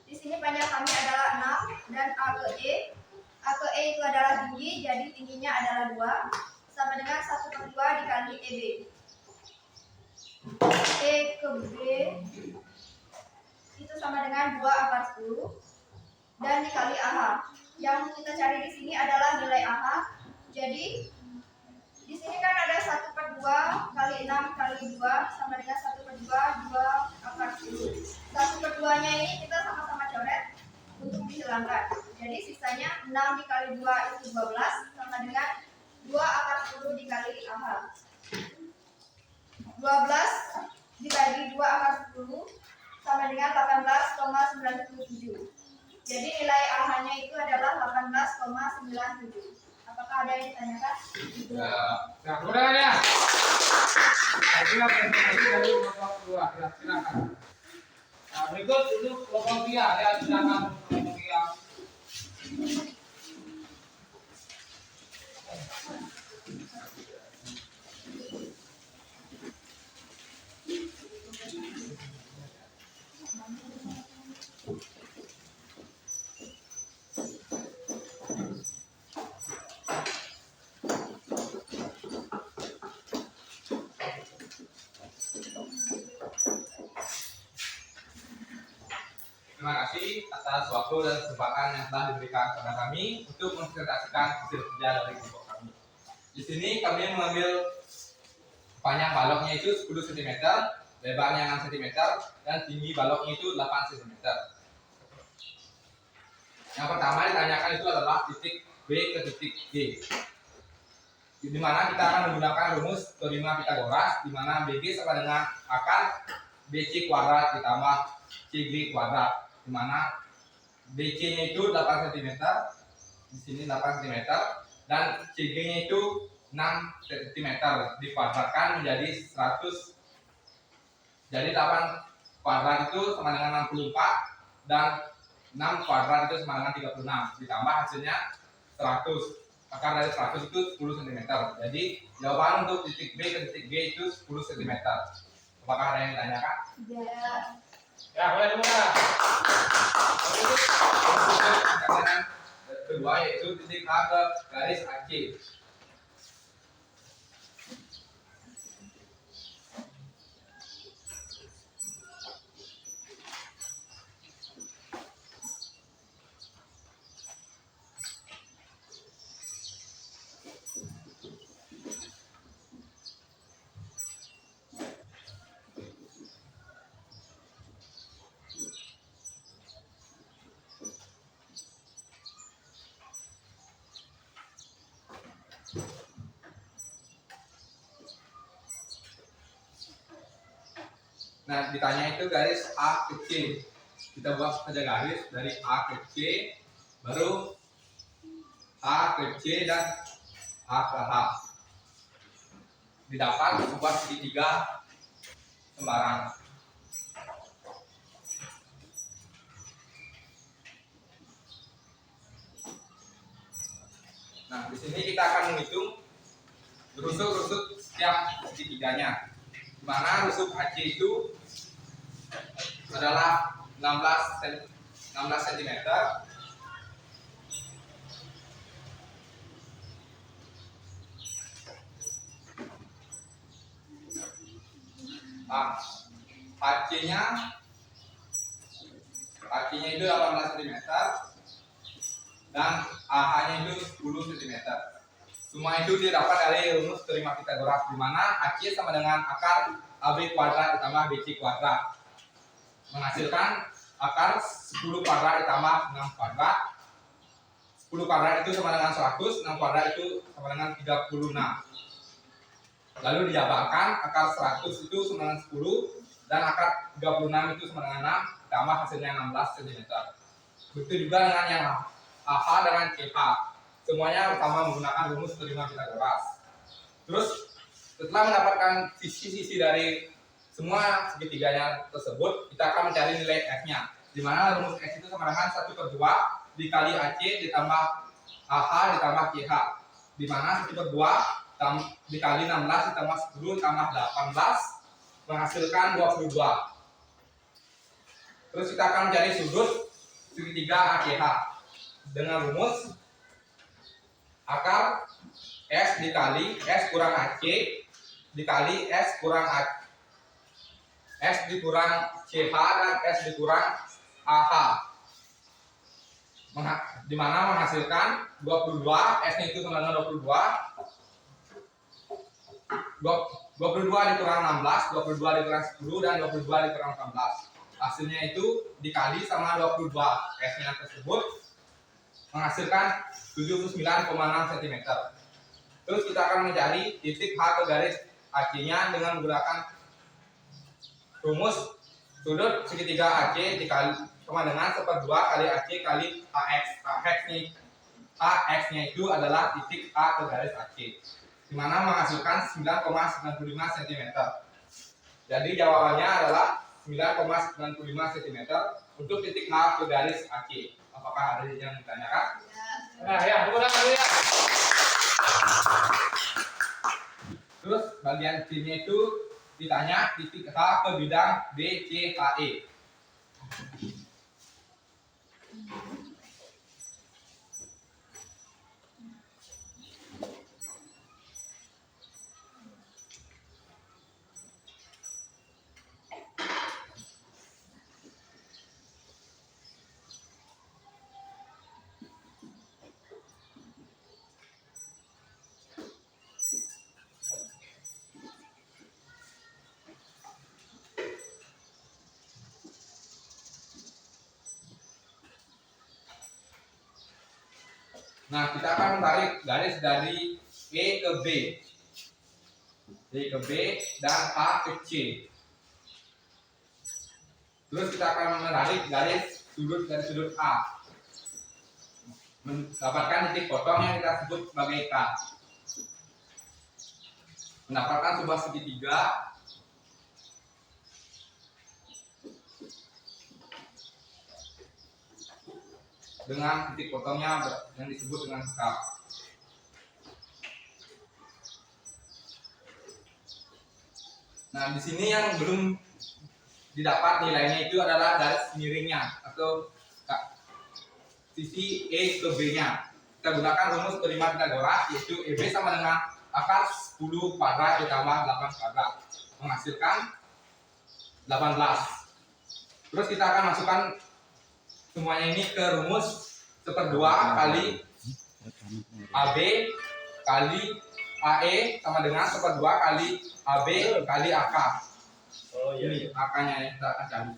Di sini panjang kami adalah 6 dan A ke E itu adalah tinggi, jadi tingginya adalah 2 sama dengan 1/2 dikali EB. E ke B itu sama dengan 2 akar 10 dan dikali AH. Yang kita cari di sini adalah nilai AH. Jadi di sini kan ada 1/2 kali 6 kali 2 sama dengan 1/2 2 akar 10. 1/2-nya ini kita sama-sama coret untuk dihilangkan. Jadi sisanya 6 dikali 2 itu 12 sama dengan 2 akar 10 dikali AH. 12 dibagi 2 akar 10 sama dengan 18,97. Jadi nilai AH-nya itu adalah 18,97. Apakah ada yang ditanyakan? Ya, udah ya. Saya kira presentasi dari kelompok 2. Ya, silakan. Nah, berikut untuk kelompok 3 ya, silakan kelompok 3. Terima kasih atas waktu dan kesempatan yang telah diberikan kepada kami untuk mempresentasikan hasil kerja dari kelompok kami. Di sini kami mengambil panjang baloknya itu 10 cm, lebarnya 6 cm, dan tinggi baloknya itu 8 cm. Yang pertama ditanyakan itu adalah titik B ke titik G, di mana kita akan menggunakan rumus teorema Pythagoras, di mana BG sama dengan akar BC kuadrat ditambah CG kuadrat, di mana BC-nya itu 8 cm, di sini 8 cm, dan CG-nya itu 6 cm dikuadratkan menjadi 100, jadi 8 kuadrat itu sama dengan 64 dan 6 kuadrat itu sama dengan 36, ditambah hasilnya 100. Akar dari 100 itu 10 cm. Jadi jawaban untuk titik B ke titik G itu 10 cm. Apakah ada yang ditanyakan? Ya, boleh dimulai. Untuk kedua yaitu titik A ke garis AC. Nah, ditanya itu garis A ke C. Kita buat saja garis dari A ke C, baru A ke C dan A ke H. Didapat sebuah segitiga sembarang. Nah, di sini kita akan menghitung rusuk-rusuk setiap segitiganya. Di mana rusuk AC itu adalah 16 cm. AC-nya itu 18 cm dan AH-nya itu 10 cm. Semua itu didapat dari rumus teorema Pythagoras, di mana AC sama dengan akar AB kuadrat ditambah BC kuadrat, menghasilkan akar 10 kuadrat ditambah 6 kuadrat. 10 kuadrat itu sama dengan 100, 6 kuadrat itu sama dengan 36. Lalu dijabarkan akar 100 itu sama dengan 10 dan akar 36 itu sama dengan 6, tambah hasilnya 16 cm. Begitu juga dengan yang AH dengan CH. Semuanya pertama menggunakan rumus teorema Pythagoras. Terus setelah mendapatkan sisi-sisi dari semua segitiganya tersebut, kita akan mencari nilai F-nya. Di mana rumus F itu sama dengan 1/2 dikali AC ditambah AH ditambah CH. Di mana 1/2 dikali 16 ditambah 10 ditambah 18 menghasilkan 22. Terus kita akan mencari sudut segitiga ACH dengan rumus akar S dikali S kurang AC dikali S kurang S dikurang CH dan S dikurang AH, di mana menghasilkan 22. S-nya itu sama dengan 22 dikurang 16, 22 dikurang 10 dan 22 dikurang 18. Hasilnya itu dikali sama 22. S-nya tersebut menghasilkan 79,6 cm. Terus kita akan mencari titik H ke garis AC-nya dengan menggunakan rumus sudut segitiga AC dikali sama dengan 1/2 kali AC kali AX. AX-nya itu adalah titik A ke garis AC, di mana menghasilkan 9,95 cm. Jadi jawabannya adalah 9,95 cm untuk titik H ke garis AC. Apakah ada yang ditanyakan? Nah, ya, bukan ya. Terus bagian C-nya itu ditanya titik H ke bidang BCHE. Nah, kita akan menarik garis dari E ke B, D ke B, dan A ke C. Terus kita akan menarik garis sudut dari sudut A, mendapatkan titik potong yang kita sebut sebagai K. Mendapatkan sebuah segitiga dengan titik potongnya yang disebut dengan sekap. Nah, di sini yang belum didapat nilainya itu adalah garis miringnya atau sisi E ke B-nya. Kita gunakan rumus prima Pythagoras, yaitu EB sama dengan akar 10 kuadrat ditambah 8 kuadrat menghasilkan 18. Terus kita akan masukkan semuanya ini ke rumus 1/2 kali AB kali AE sama dengan 1/2 kali AB kali AK. Ini AK-nya yang kita akan cari.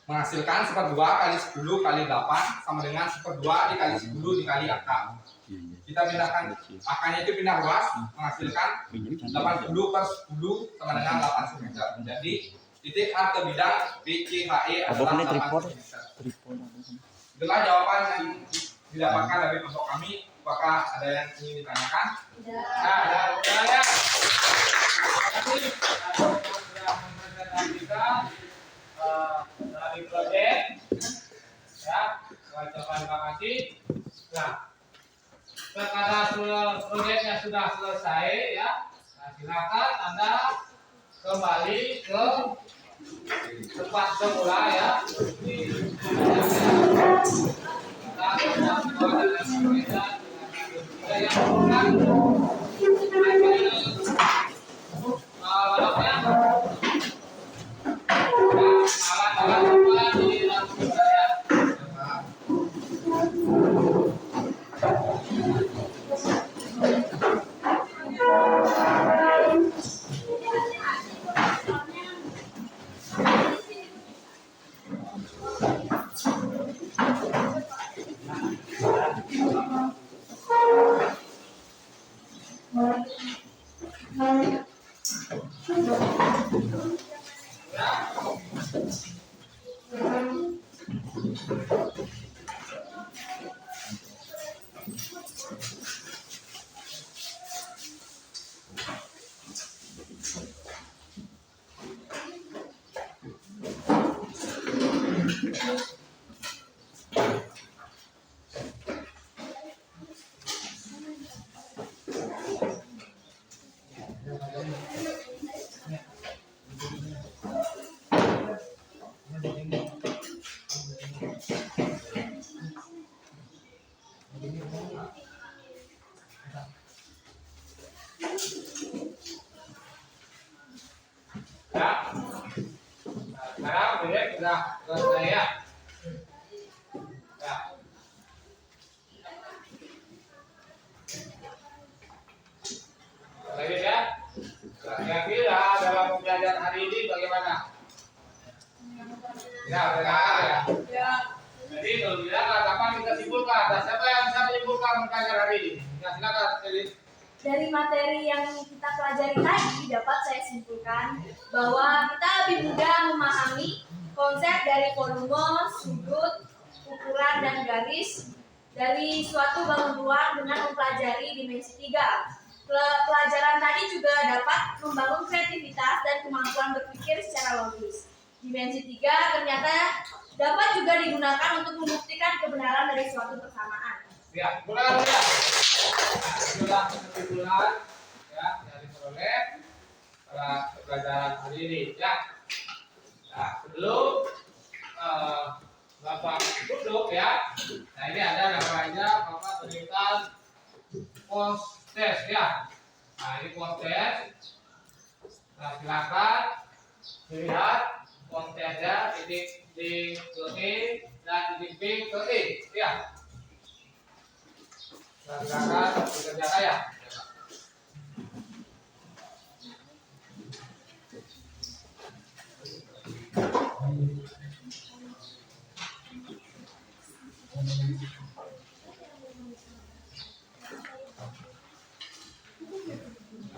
Menghasilkan 1/2 kali 10 kali 8 sama dengan 1/2 dikali 10 dikali AK. Kita pindahkan AK-nya itu pindah ruas, menghasilkan 80/10 sama dengan 8 cm. Jadi titik A ke bidang BCHE adalah 8 cm. Itulah jawaban yang didapatkan dari kelompok kami. Apakah ada yang ingin ditanyakan? Tidak. Ada ya. Terima kasih sudah memperhatikan kita dari proyek. Ya, saya ucapkan terima kasih. Nah, karena proyeknya sudah selesai ya, nah, silakan Anda kembali ke tempat semula ya. Ya. Nah, sekarang proyek sudah selesai ya. Ya. Lagi ya. Kira-kira dalam pembelajaran hari ini bagaimana? Ya, benar ya. Ya. Jadi kalau tidak, kapan kita simpulkan? Nah, siapa yang bisa menyimpulkan pembelajaran hari ini? Ya, silakan, Eli. Dari materi yang kita pelajari tadi dapat saya simpulkan bahwa kita lebih mudah memahami konsep dari volume, sudut, ukuran, dan garis dari suatu bangun ruang dengan mempelajari dimensi 3. Pelajaran tadi juga dapat membangun kreativitas dan kemampuan berpikir secara logis. Dimensi 3 ternyata dapat juga digunakan untuk membuktikan kebenaran dari suatu persamaan. Ya, mulai ya. Nah, itulah kesimpulan ya dari proyek pada pelajaran hari ini ya. Nah, sebelum Bapak duduk ya. Nah, ini ada namanya Bapak berikan post test ya. Nah, ini post test. Nah, silakan lihat post testnya titik D ke E dan titik B ke E ya. Nah, silakan dikerjakan ya.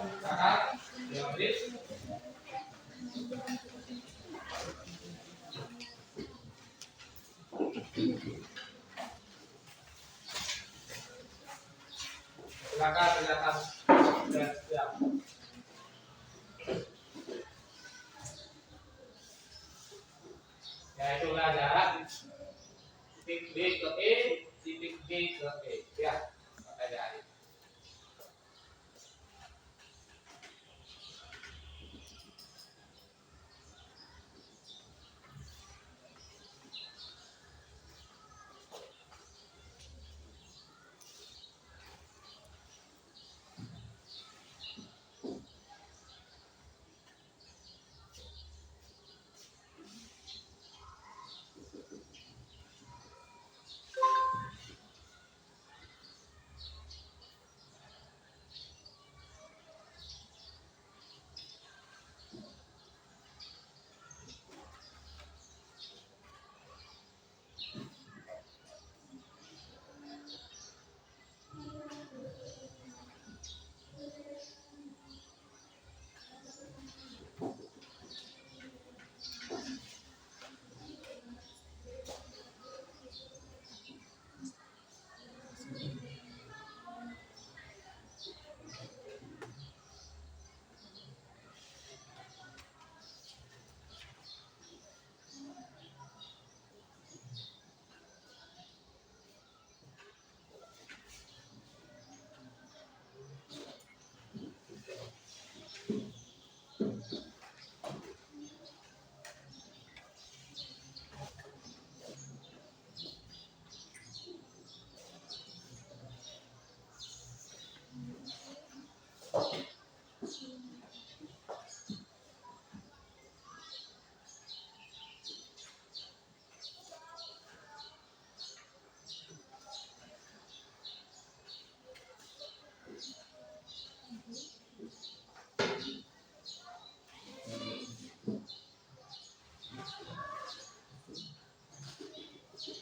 Silakan, diambil. Silakan B ke E, titik G ke E. Ya, pakai dari.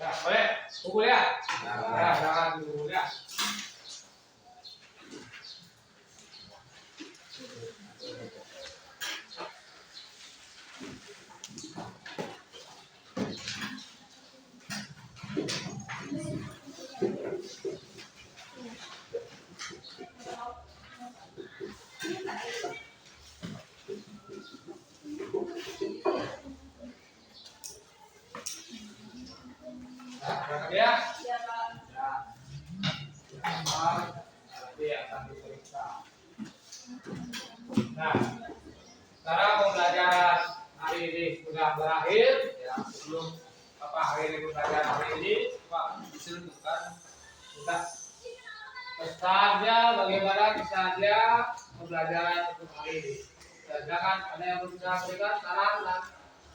Nah, boleh, pukul ya. Nah, jangan dulu ya. Nah, berangkat ya. Ya Pak. Nanti akan diperiksa. Nah, sekarang pembelajaran hari ini sudah berakhir. Ya, sebelum akhiri pembelajaran hari ini, Pak disebutkan kita pesannya bagaimana misalnya pembelajaran untuk hari ini. Dan jangan ada yang berusaha berikan saran dan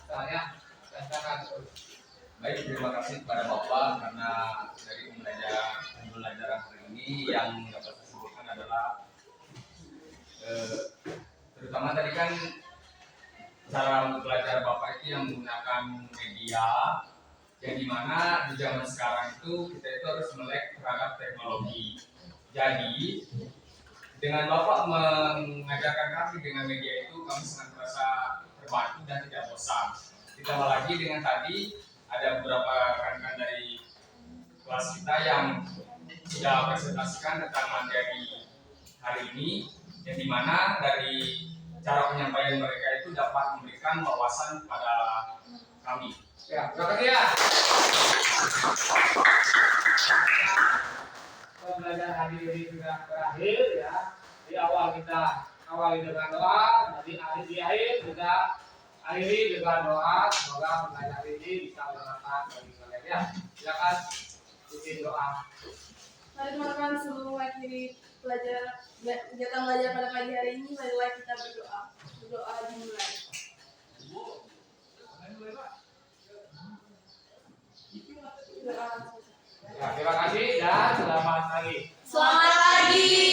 saya katakan terus. Baik, terima kasih kepada Bapak karena dari pembelajaran hari ini yang dapat saya sebutkan adalah terutama tadi kan cara belajar Bapak itu yang menggunakan media yang dimana di zaman sekarang itu kita itu harus melek terhadap teknologi. Jadi dengan Bapak mengajarkan kami dengan media itu kami sangat merasa terbantu dan tidak bosan. Ditambah lagi dengan tadi ada beberapa rekan-rekan dari kelas kita yang sudah presentasikan tentang materi hari ini, yang dimana dari cara penyampaian mereka itu dapat memberikan wawasan kepada kami. Ya, terima kasih ya. Pembelajaran hari ini sudah berakhir ya. Di awal kita awali dengan doa, di akhir kita akhiri dengan doa. Semoga pembelajaran hari ini bisa bermanfaat bagi kalian ya. Silakan bikin doa. Mari teman-teman sebelum mengakhiri kegiatan belajar pada pagi hari ini, marilah kita berdoa. Berdoa dimulai. Ya, terima kasih dan selamat pagi. Selamat pagi.